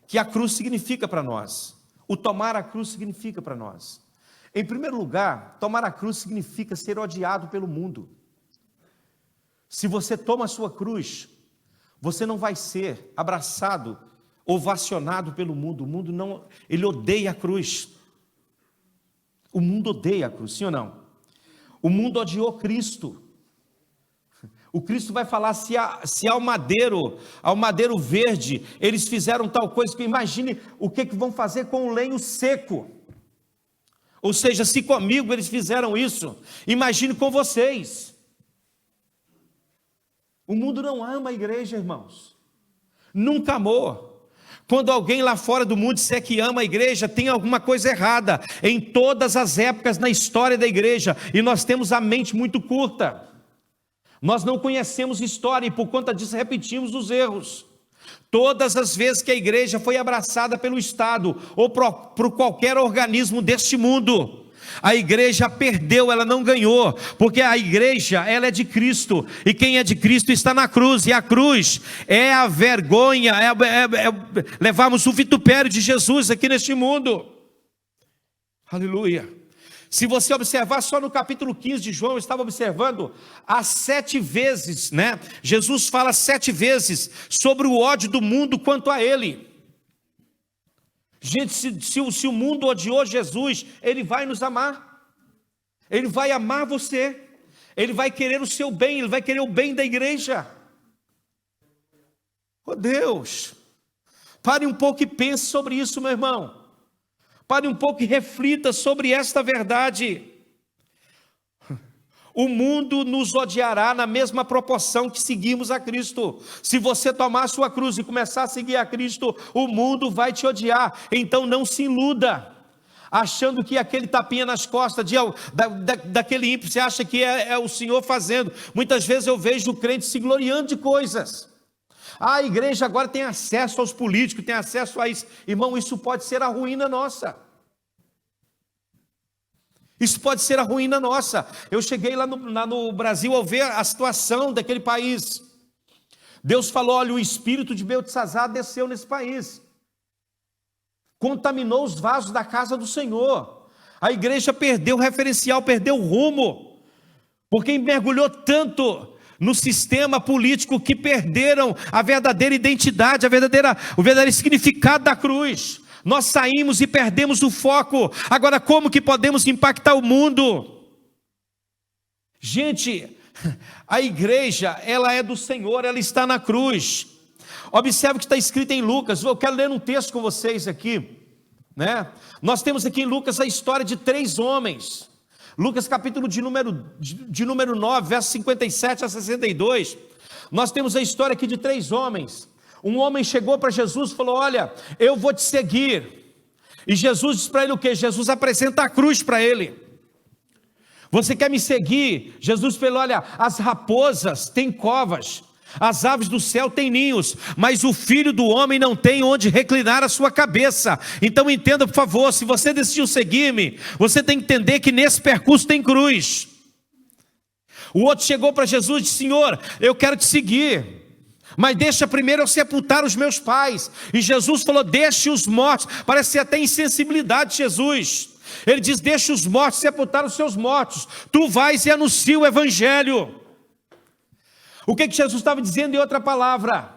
que a cruz significa para nós, o tomar a cruz significa para nós. Em primeiro lugar, tomar a cruz significa ser odiado pelo mundo. Se você toma a sua cruz, você não vai ser abraçado, ovacionado pelo mundo. O mundo não, ele odeia a cruz. O mundo odeia a cruz, sim ou não? O mundo odiou Cristo. O Cristo vai falar, se ao madeiro verde, eles fizeram tal coisa, que imagine o que vão fazer com o lenho seco. Ou seja, se comigo eles fizeram isso, imagine com vocês. O mundo não ama a igreja, irmãos. Nunca amou. Quando alguém lá fora do mundo disser que ama a igreja, tem alguma coisa errada. Em todas as épocas na história da igreja, e nós temos a mente muito curta. Nós não conhecemos história e por conta disso repetimos os erros. Todas as vezes que a igreja foi abraçada pelo Estado ou por qualquer organismo deste mundo, a igreja perdeu, ela não ganhou, porque a igreja, ela é de Cristo, e quem é de Cristo está na cruz, e a cruz é a vergonha, levarmos o vitupério de Jesus aqui neste mundo. Aleluia. Se você observar só no capítulo 15 de João, eu estava observando as 7 vezes, né? Jesus fala 7 vezes sobre o ódio do mundo quanto a ele. Gente, se o mundo odiou Jesus, ele vai nos amar. Ele vai amar você. Ele vai querer o seu bem, ele vai querer o bem da igreja. Oh Deus, pare um pouco e pense sobre isso, meu irmão. Pare um pouco e reflita sobre esta verdade. O mundo nos odiará na mesma proporção que seguimos a Cristo. Se você tomar a sua cruz e começar a seguir a Cristo, o mundo vai te odiar. Então não se iluda, achando que aquele tapinha nas costas daquele ímpio, você acha que é o Senhor fazendo. Muitas vezes eu vejo o crente se gloriando de coisas. A igreja agora tem acesso aos políticos, tem acesso a isso. Irmão, isso pode ser a ruína nossa. Isso pode ser a ruína nossa. Eu cheguei lá no Brasil ao ver a situação daquele país. Deus falou, olha, o espírito de Beltesazar desceu nesse país. Contaminou os vasos da casa do Senhor. A igreja perdeu o referencial, perdeu o rumo. Porque mergulhou tanto no sistema político que perderam a verdadeira identidade, o verdadeiro significado da cruz. Nós saímos e perdemos o foco. Agora, como que podemos impactar o mundo? Gente, a igreja, ela é do Senhor, ela está na cruz. Observe o que está escrito em Lucas. Eu quero ler um texto com vocês aqui, né? Nós temos aqui em Lucas a história de 3 homens. Lucas capítulo de número 9, versos 57 a 62, nós temos a história aqui de 3 homens. Um homem chegou para Jesus e falou: olha, eu vou te seguir. E Jesus disse para ele o quê? Jesus apresenta a cruz para ele. Você quer me seguir? Jesus falou: olha, as raposas têm covas, as aves do céu têm ninhos, mas o Filho do Homem não tem onde reclinar a sua cabeça. Então entenda, por favor, se você decidiu seguir-me, você tem que entender que nesse percurso tem cruz. O outro chegou para Jesus e disse: Senhor, eu quero te seguir, mas deixa primeiro eu sepultar os meus pais. E Jesus falou: deixe os mortos. Parece ser até insensibilidade de Jesus. Ele diz: deixe os mortos sepultar os seus mortos, tu vais e anuncia o evangelho. O que Jesus estava dizendo em outra palavra?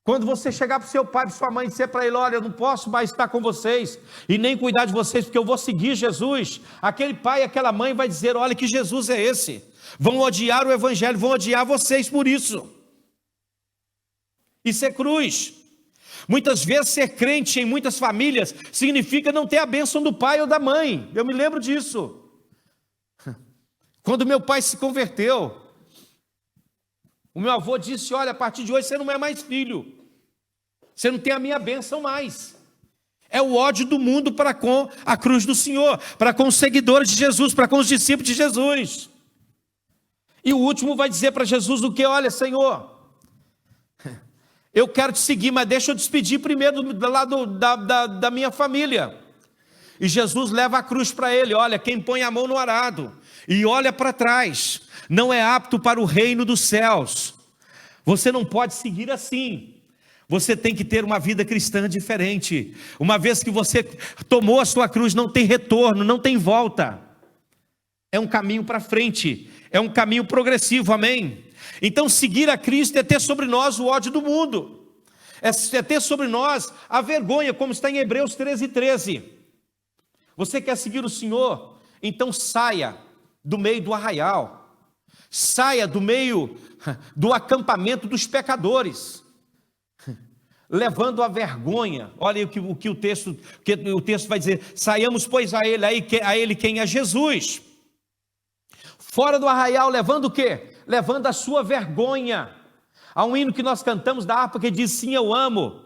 Quando você chegar para o seu pai, para sua mãe, e dizer para ele: olha, eu não posso mais estar com vocês e nem cuidar de vocês, porque eu vou seguir Jesus. Aquele pai e aquela mãe vai dizer: olha, que Jesus é esse? Vão odiar o evangelho, vão odiar vocês por isso. Isso é cruz. Muitas vezes ser crente em muitas famílias significa não ter a bênção do pai ou da mãe. Eu me lembro disso. Quando meu pai se converteu, o meu avô disse: olha, a partir de hoje você não é mais filho, você não tem a minha bênção mais. É o ódio do mundo para com a cruz do Senhor, para com os seguidores de Jesus, para com os discípulos de Jesus. E o último vai dizer para Jesus o que? Olha, Senhor, eu quero te seguir, mas deixa eu despedir primeiro do lado da minha família. E Jesus leva a cruz para ele: olha, quem põe a mão no arado e olha para trás, não é apto para o reino dos céus. Você não pode seguir assim. Você tem que ter uma vida cristã diferente. Uma vez que você tomou a sua cruz, não tem retorno, não tem volta. É um caminho para frente, é um caminho progressivo, amém? Então seguir a Cristo é ter sobre nós o ódio do mundo, é ter sobre nós a vergonha, como está em Hebreus 13:13. Você quer seguir o Senhor? Então saia do meio do arraial, saia do meio do acampamento dos pecadores, levando a vergonha. Olha o que o texto vai dizer: saiamos pois a ele quem é Jesus, fora do arraial, levando o quê? Levando a sua vergonha. Há um hino que nós cantamos da harpa que diz: sim, eu amo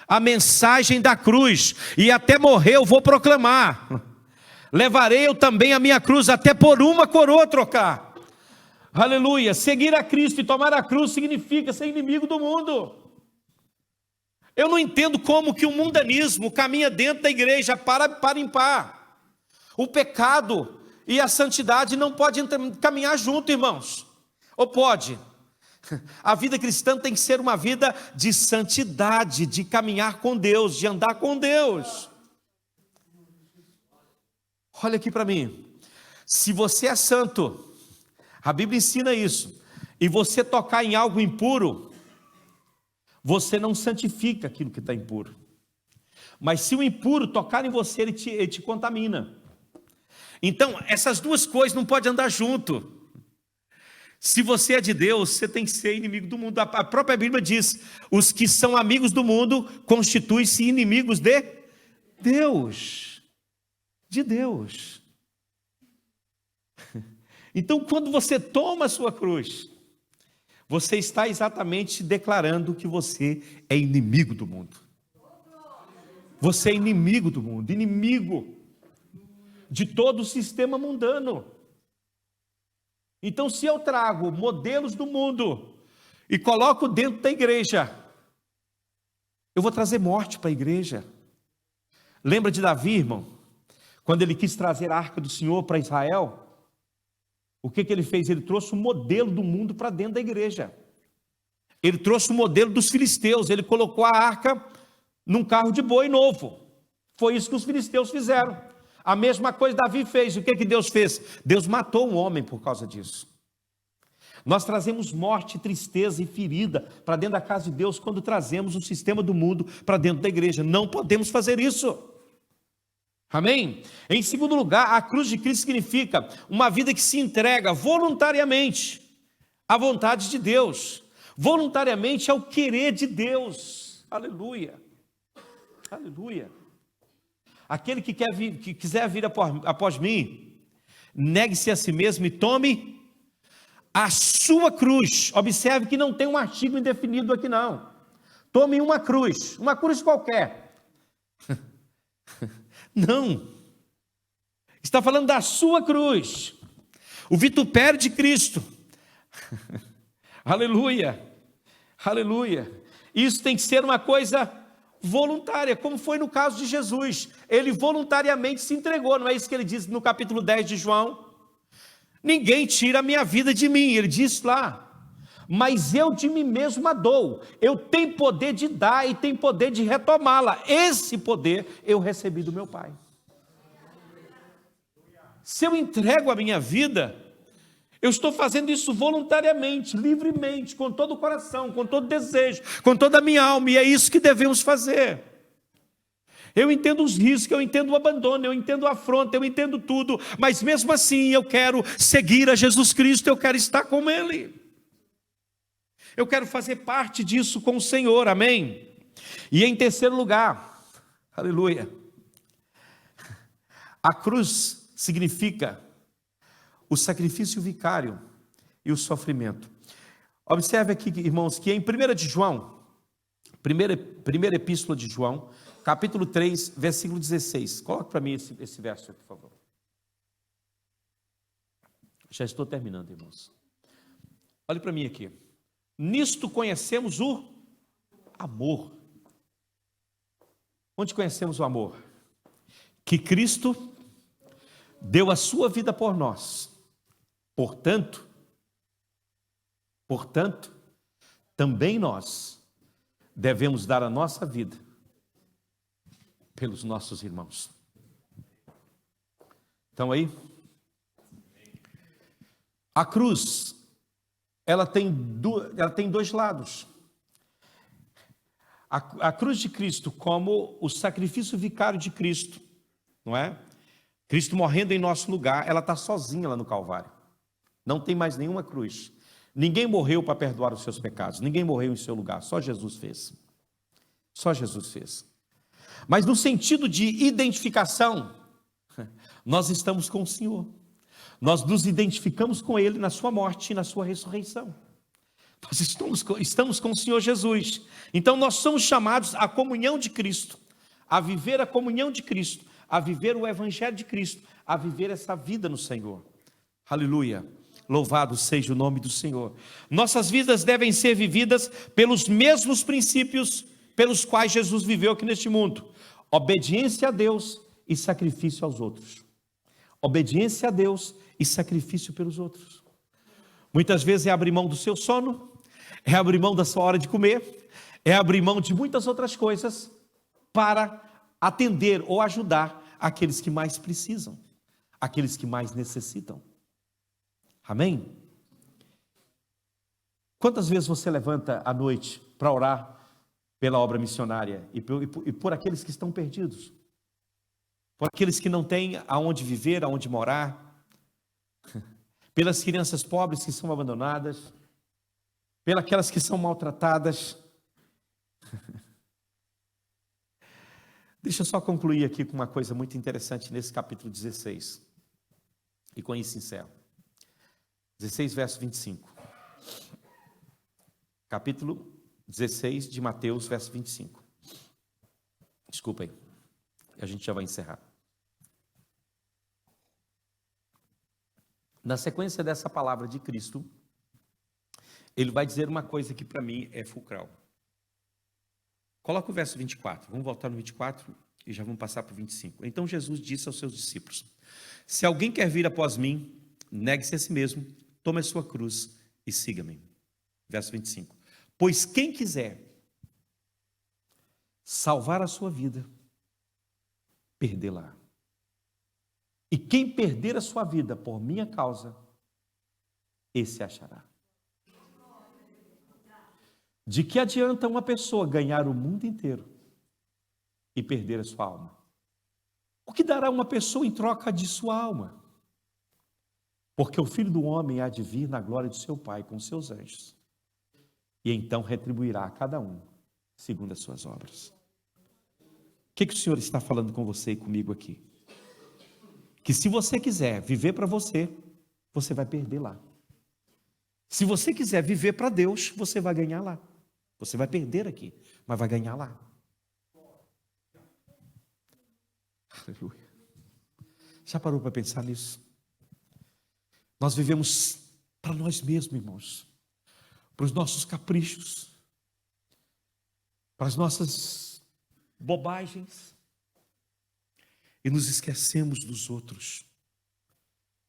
a mensagem da cruz, e até morrer eu vou proclamar. Levarei eu também a minha cruz, até por uma coroa trocar. Aleluia. Seguir a Cristo e tomar a cruz significa ser inimigo do mundo. Eu não entendo como que o mundanismo caminha dentro da igreja para impar. O pecado e a santidade não podem caminhar junto, irmãos. Ou pode? A vida cristã tem que ser uma vida de santidade, de caminhar com Deus, de andar com Deus. Olha aqui para mim. Se você é santo, a Bíblia ensina isso, e você tocar em algo impuro, você não santifica aquilo que está impuro. Mas se o impuro tocar em você, ele te contamina. Então, essas duas coisas não podem andar junto. Se você é de Deus, você tem que ser inimigo do mundo. A própria Bíblia diz: os que são amigos do mundo constituem-se inimigos de Deus. De Deus. Então, quando você toma a sua cruz, você está exatamente declarando que você é inimigo do mundo. Você é inimigo do mundo, inimigo de todo o sistema mundano. Então, se eu trago modelos do mundo e coloco dentro da igreja, eu vou trazer morte para a igreja. Lembra de Davi, irmão? Quando ele quis trazer a arca do Senhor para Israel, o que ele fez? Ele trouxe o modelo do mundo para dentro da igreja. Ele trouxe o modelo dos filisteus, ele colocou a arca num carro de boi novo. Foi isso que os filisteus fizeram. A mesma coisa Davi fez. O que Deus fez? Deus matou um homem por causa disso. Nós trazemos morte, tristeza e ferida para dentro da casa de Deus quando trazemos o sistema do mundo para dentro da igreja. Não podemos fazer isso. Amém? Em segundo lugar, a cruz de Cristo significa uma vida que se entrega voluntariamente à vontade de Deus, voluntariamente ao querer de Deus. Aleluia. Aleluia. Aquele que quiser vir após mim, negue-se a si mesmo e tome a sua cruz. Observe que não tem um artigo indefinido aqui não. tome uma cruz qualquer. Não. Está falando da sua cruz. O vitupério de Cristo. Aleluia. Aleluia. Isso tem que ser uma coisa voluntária, como foi no caso de Jesus. Ele voluntariamente se entregou, não é isso que ele diz no capítulo 10 de João? Ninguém tira a minha vida de mim, ele diz lá. Mas eu de mim mesmo a dou. Eu tenho poder de dar e tenho poder de retomá-la. Esse poder eu recebi do meu Pai. Se eu entrego a minha vida, eu estou fazendo isso voluntariamente, livremente, com todo o coração, com todo o desejo, com toda a minha alma, e é isso que devemos fazer. Eu entendo os riscos, eu entendo o abandono, eu entendo a afronta, eu entendo tudo, mas mesmo assim eu quero seguir a Jesus Cristo, eu quero estar com Ele. Eu quero fazer parte disso com o Senhor, amém? E em terceiro lugar, aleluia, a cruz significa o sacrifício vicário e o sofrimento. Observe aqui, irmãos, que em 1 de João, primeira epístola de João, capítulo 3, versículo 16. Coloque para mim esse verso, por favor. Já estou terminando, irmãos. Olhe para mim aqui. Nisto conhecemos o amor. Onde conhecemos o amor? Que Cristo deu a sua vida por nós. Portanto, também nós devemos dar a nossa vida pelos nossos irmãos. Então aí, a cruz, ela tem dois lados. A cruz de Cristo como o sacrifício vicário de Cristo, não é? Cristo morrendo em nosso lugar, ela está sozinha lá no Calvário. Não tem mais nenhuma cruz. Ninguém morreu para perdoar os seus pecados. Ninguém morreu em seu lugar. Só Jesus fez. Só Jesus fez. Mas no sentido de identificação, nós estamos com o Senhor. Nós nos identificamos com Ele na sua morte e na sua ressurreição. Nós estamos com o Senhor Jesus. Então nós somos chamados à comunhão de Cristo, a viver a comunhão de Cristo, a viver o Evangelho de Cristo, a viver essa vida no Senhor. Aleluia. Louvado seja o nome do Senhor. Nossas vidas devem ser vividas pelos mesmos princípios pelos quais Jesus viveu aqui neste mundo. Obediência a Deus e sacrifício aos outros. Obediência a Deus e sacrifício pelos outros. Muitas vezes é abrir mão do seu sono, é abrir mão da sua hora de comer, é abrir mão de muitas outras coisas para atender ou ajudar aqueles que mais precisam, aqueles que mais necessitam. Amém? Quantas vezes você levanta à noite para orar pela obra missionária e por aqueles que estão perdidos? Por aqueles que não têm aonde viver, aonde morar? Pelas crianças pobres que são abandonadas? Pelas aquelas que são maltratadas? Deixa eu só concluir aqui com uma coisa muito interessante nesse capítulo 16. E com isso encerro. 16, verso 25. Capítulo 16 de Mateus, verso 25. Desculpa aí. A gente já vai encerrar. Na sequência dessa palavra de Cristo, ele vai dizer uma coisa que para mim é fulcral. Coloca o verso 24. Vamos voltar no 24 e já vamos passar para o 25. Então Jesus disse aos seus discípulos: se alguém quer vir após mim, negue-se a si mesmo, tome a sua cruz e siga-me. Verso 25. Pois quem quiser salvar a sua vida, perdê-la. E quem perder a sua vida por minha causa, esse achará. De que adianta uma pessoa ganhar o mundo inteiro e perder a sua alma? O que dará uma pessoa em troca de sua alma? Porque o Filho do Homem há de vir na glória de seu Pai com seus anjos, e então retribuirá a cada um segundo as suas obras. O que o Senhor está falando com você e comigo aqui? Que se você quiser viver para você, você vai perder lá. Se você quiser viver para Deus, você vai ganhar lá. Você vai perder aqui, mas vai ganhar lá. Aleluia. Já parou para pensar nisso? Nós vivemos para nós mesmos, irmãos, para os nossos caprichos, para as nossas bobagens, e nos esquecemos dos outros.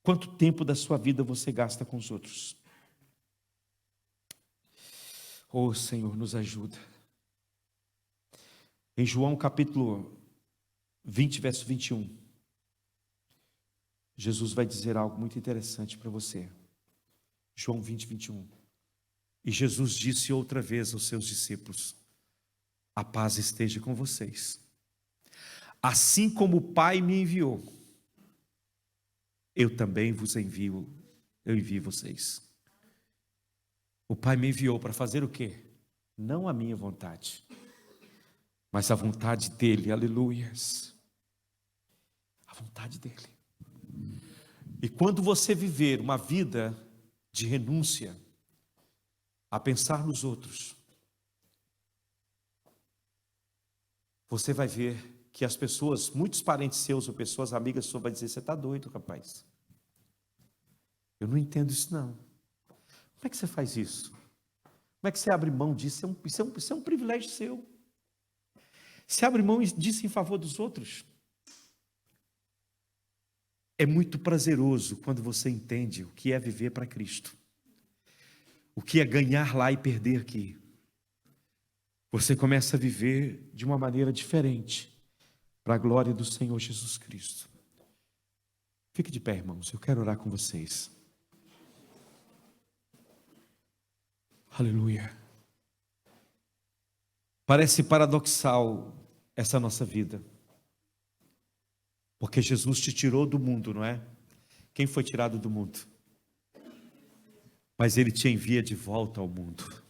Quanto tempo da sua vida você gasta com os outros? Oh, Senhor, nos ajuda. Em João capítulo 20, verso 21, Jesus vai dizer algo muito interessante para você. João 20, 21. E Jesus disse outra vez aos seus discípulos: a paz esteja com vocês. Assim como o Pai me enviou, eu também vos envio, eu envio vocês. O Pai me enviou para fazer o quê? Não a minha vontade, mas a vontade dEle, aleluias. A vontade dEle. E quando você viver uma vida de renúncia a pensar nos outros, você vai ver que as pessoas, muitos parentes seus ou pessoas amigas suas, vai dizer: você está doido, rapaz. Eu não entendo isso não. Como é que você faz isso? Como é que você abre mão disso? Isso é um privilégio seu. Você abre mão disso em favor dos outros. É muito prazeroso quando você entende o que é viver para Cristo. O que é ganhar lá e perder aqui. Você começa a viver de uma maneira diferente, para a glória do Senhor Jesus Cristo. Fique de pé, irmãos, eu quero orar com vocês. Aleluia. Parece paradoxal essa nossa vida, porque Jesus te tirou do mundo, não é? Quem foi tirado do mundo? Mas Ele te envia de volta ao mundo.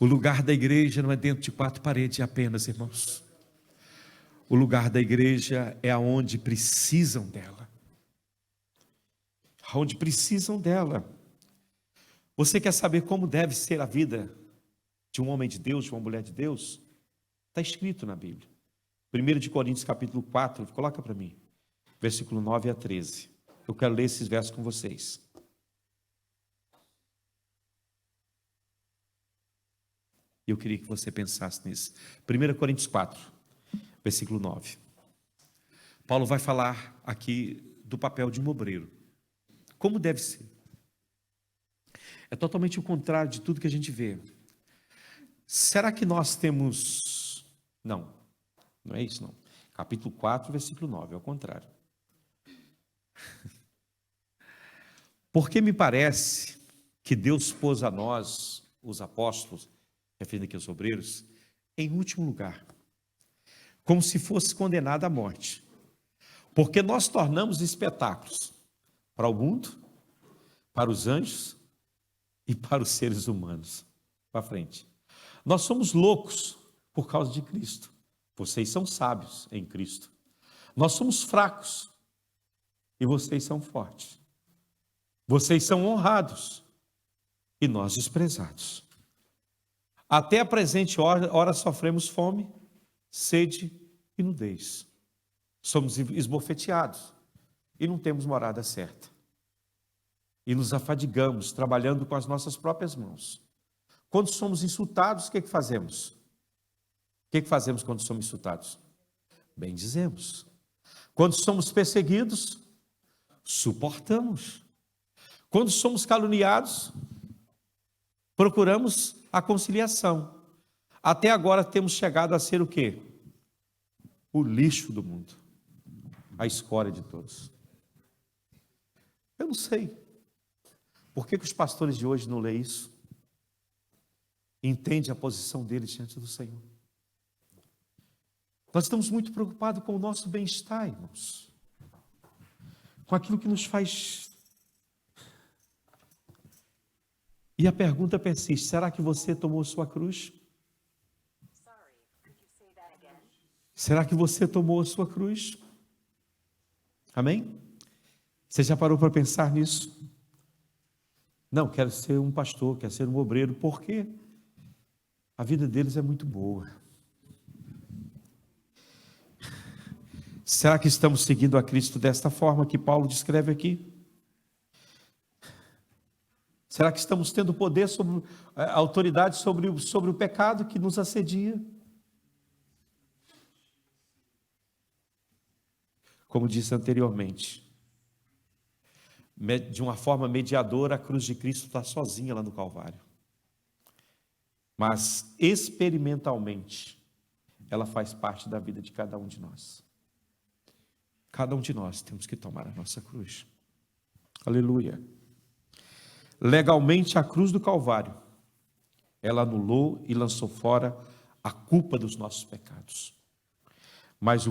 O lugar da igreja não é dentro de quatro paredes apenas, irmãos. O lugar da igreja é aonde precisam dela. Aonde precisam dela. Você quer saber como deve ser a vida de um homem de Deus, de uma mulher de Deus? Está escrito na Bíblia. 1 Coríntios capítulo 4, coloca para mim, versículo 9 a 13. Eu quero ler esses versos com vocês. Eu queria que você pensasse nisso. 1 Coríntios 4, versículo 9. Paulo vai falar aqui do papel de um obreiro. Como deve ser? É totalmente o contrário de tudo que a gente vê. Será que nós temos... Não é isso não. Capítulo 4, versículo 9, é o contrário. Porque me parece que Deus pôs a nós, os apóstolos, referindo aqui aos obreiros, em último lugar, como se fosse condenado à morte, porque nós tornamos espetáculos para o mundo, para os anjos e para os seres humanos. Para frente. Nós somos loucos por causa de Cristo. Vocês são sábios em Cristo. Nós somos fracos e vocês são fortes. Vocês são honrados e nós desprezados. Até a presente hora sofremos fome, sede e nudez. Somos esbofeteados e não temos morada certa. E nos afadigamos trabalhando com as nossas próprias mãos. Quando somos insultados, o que fazemos? O que fazemos quando somos insultados? Bendizemos. Quando somos perseguidos, suportamos. Quando somos caluniados, procuramos a conciliação. Até agora temos chegado a ser o quê? O lixo do mundo. A escória de todos. Eu não sei. Por que os pastores de hoje não leem isso? Entende a posição deles diante do Senhor. Nós estamos muito preocupados com o nosso bem-estar, irmãos. Com aquilo que nos faz... E a pergunta persiste: será que você tomou sua cruz? Será que você tomou a sua cruz? Amém? Você já parou para pensar nisso? Não, quero ser um pastor, quero ser um obreiro. Por quê? A vida deles é muito boa. Será que estamos seguindo a Cristo desta forma que Paulo descreve aqui? Será que estamos tendo poder sobre autoridade sobre o pecado que nos assedia? Como disse anteriormente, de uma forma mediadora, a cruz de Cristo está sozinha lá no Calvário. Mas experimentalmente, ela faz parte da vida de cada um de nós. Cada um de nós temos que tomar a nossa cruz. Aleluia. Legalmente, a cruz do Calvário, ela anulou e lançou fora a culpa dos nossos pecados. Mas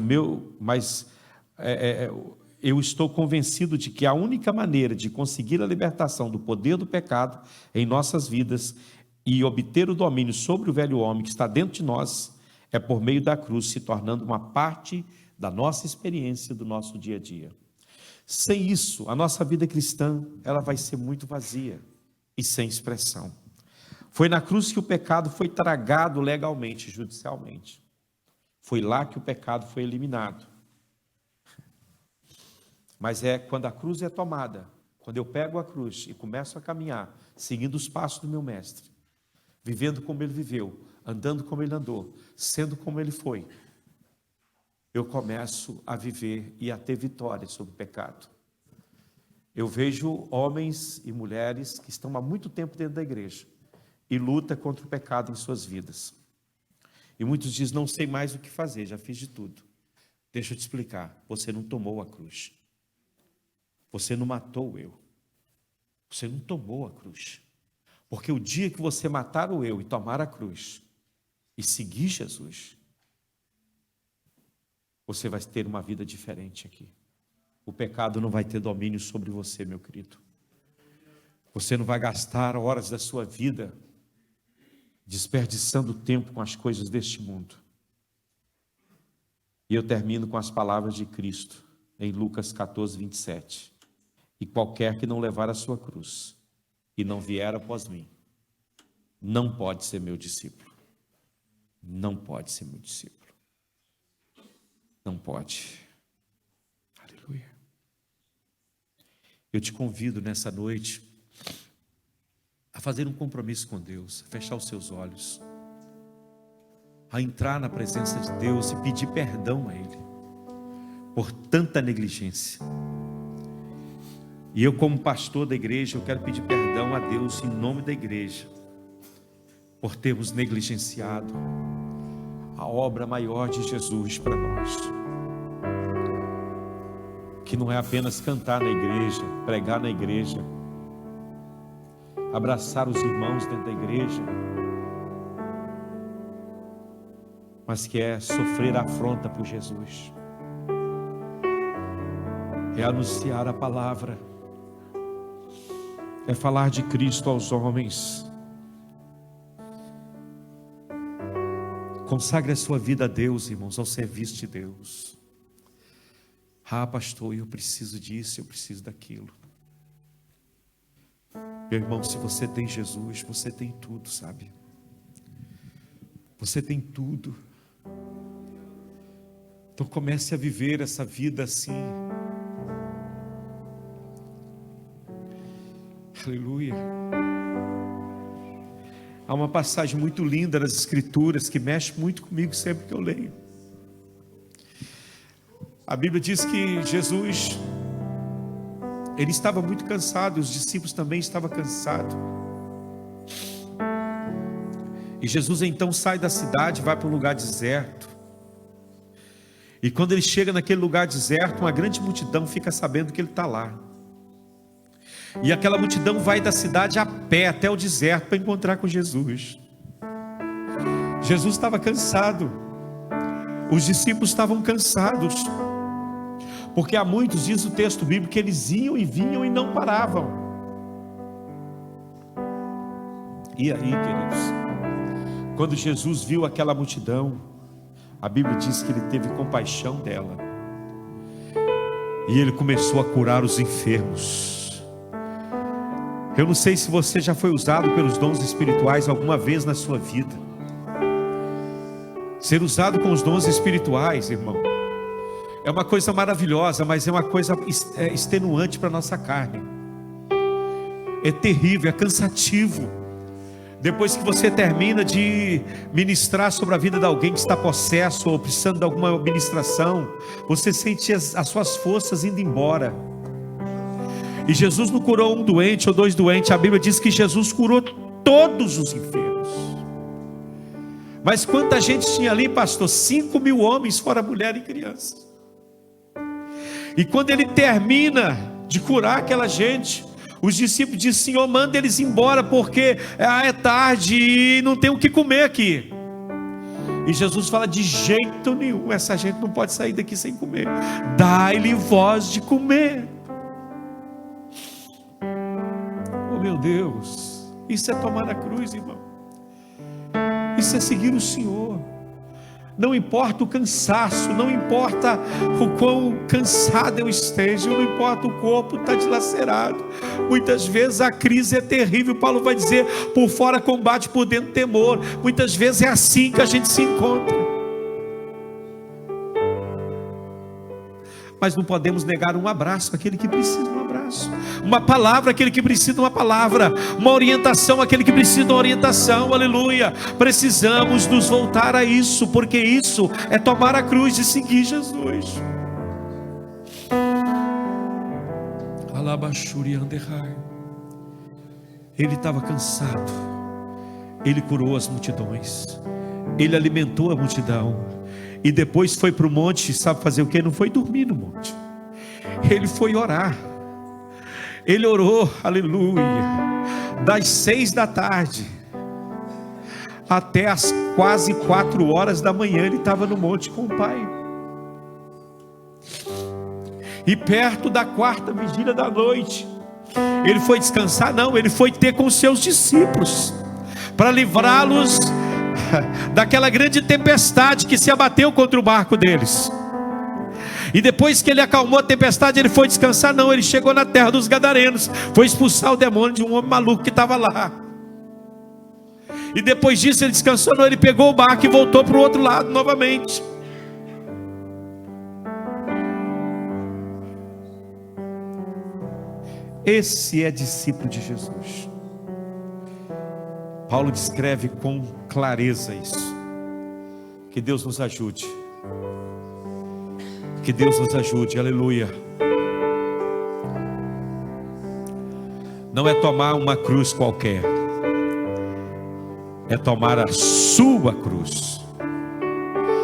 eu estou convencido de que a única maneira de conseguir a libertação do poder do pecado em nossas vidas e obter o domínio sobre o velho homem que está dentro de nós é por meio da cruz, se tornando uma parte da nossa experiência, do nosso dia a dia. Sem isso, a nossa vida cristã, ela vai ser muito vazia e sem expressão. Foi na cruz que o pecado foi tragado legalmente, judicialmente. Foi lá que o pecado foi eliminado. Mas é quando a cruz é tomada, quando eu pego a cruz e começo a caminhar, seguindo os passos do meu mestre, vivendo como ele viveu, andando como ele andou, sendo como ele foi, eu começo a viver e a ter vitória sobre o pecado. Eu vejo homens e mulheres que estão há muito tempo dentro da igreja e lutam contra o pecado em suas vidas. E muitos dizem, não sei mais o que fazer, já fiz de tudo. Deixa eu te explicar, você não tomou a cruz. Você não matou o eu. Você não tomou a cruz. Porque o dia que você matar o eu e tomar a cruz e seguir Jesus, você vai ter uma vida diferente aqui. O pecado não vai ter domínio sobre você, meu querido. Você não vai gastar horas da sua vida desperdiçando tempo com as coisas deste mundo. E eu termino com as palavras de Cristo em Lucas 14, 27. E qualquer que não levar a sua cruz e não vier após mim, não pode ser meu discípulo. Não pode ser meu discípulo. Não pode. Aleluia. Eu te convido nessa noite a fazer um compromisso com Deus, a fechar os seus olhos, a entrar na presença de Deus e pedir perdão a Ele por tanta negligência. E eu, como pastor da igreja, eu quero pedir perdão a Deus em nome da igreja por termos negligenciado a obra maior de Jesus para nós, que não é apenas cantar na igreja, pregar na igreja, abraçar os irmãos dentro da igreja, mas que é sofrer a afronta por Jesus, é anunciar a palavra, é falar de Cristo aos homens. Consagre a sua vida a Deus, irmãos, ao serviço de Deus. Ah, pastor, eu preciso disso, eu preciso daquilo. Meu irmão, se você tem Jesus, você tem tudo, sabe? Você tem tudo. Então comece a viver essa vida assim. Aleluia. Há uma passagem muito linda nas Escrituras que mexe muito comigo sempre que eu leio. A Bíblia diz que Jesus, ele estava muito cansado, e os discípulos também estavam cansados. E Jesus então sai da cidade, vai para um lugar deserto. E quando ele chega naquele lugar deserto, uma grande multidão fica sabendo que ele está lá. E aquela multidão vai da cidade a pé até o deserto para encontrar com Jesus. Jesus estava cansado. Os discípulos estavam cansados. Porque há muitos, diz o texto bíblico, que eles iam e vinham e não paravam. E aí, queridos, quando Jesus viu aquela multidão, a Bíblia diz que ele teve compaixão dela. E ele começou a curar os enfermos. Eu não sei se você já foi usado pelos dons espirituais alguma vez na sua vida. Ser usado com os dons espirituais, irmão, é uma coisa maravilhosa, mas é uma coisa extenuante para a nossa carne. É terrível, é cansativo. Depois que você termina de ministrar sobre a vida de alguém que está possesso ou precisando de alguma ministração, você sente as suas forças indo embora. E Jesus não curou um doente ou dois doentes. A Bíblia diz que Jesus curou todos os enfermos. Mas quanta gente tinha ali, pastor? 5.000 homens, fora mulher e crianças. E quando ele termina de curar aquela gente, os discípulos dizem: Senhor, manda eles embora, porque é tarde e não tem o que comer aqui. E Jesus fala: de jeito nenhum, essa gente não pode sair daqui sem comer. Dai-lhe voz de comer. Oh meu Deus, isso é tomar a cruz, irmão. Isso é seguir o Senhor. Não importa o cansaço, não importa o quão cansado eu esteja, não importa o corpo está dilacerado. Muitas vezes a crise é terrível. Paulo vai dizer: por fora combate, por dentro temor. Muitas vezes é assim que a gente se encontra. Mas não podemos negar um abraço àquele que precisa de um abraço, uma palavra àquele que precisa de uma palavra, uma orientação àquele que precisa de uma orientação. Aleluia. Precisamos nos voltar a isso, porque isso é tomar a cruz e seguir Jesus. Ele estava cansado, ele curou as multidões, ele alimentou a multidão. E depois foi para o monte, sabe fazer o que? Não foi dormir no monte, ele foi orar. Ele orou, aleluia, das 6 da tarde até as quase 4 horas da manhã. Ele estava no monte com o Pai. E perto da 4ª vigília da noite, ele foi descansar? Não, ele foi ter com os seus discípulos, para livrá-los daquela grande tempestade que se abateu contra o barco deles. E depois que ele acalmou a tempestade, ele foi descansar? Não, ele chegou na terra dos Gadarenos, foi expulsar o demônio de um homem maluco que estava lá. E depois disso ele descansou? Não, ele pegou o barco e voltou para o outro lado novamente. Esse é discípulo de Jesus. Paulo descreve com clareza isso. Que Deus nos ajude. Que Deus nos ajude, aleluia. Não é tomar uma cruz qualquer, é tomar a sua cruz.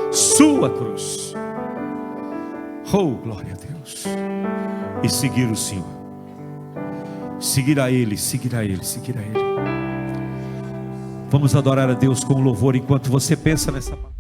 Sua cruz. Oh, glória a Deus. E seguir o Senhor. Seguir a Ele, seguir a Ele, seguir a Ele. Vamos adorar a Deus com louvor enquanto você pensa nessa palavra.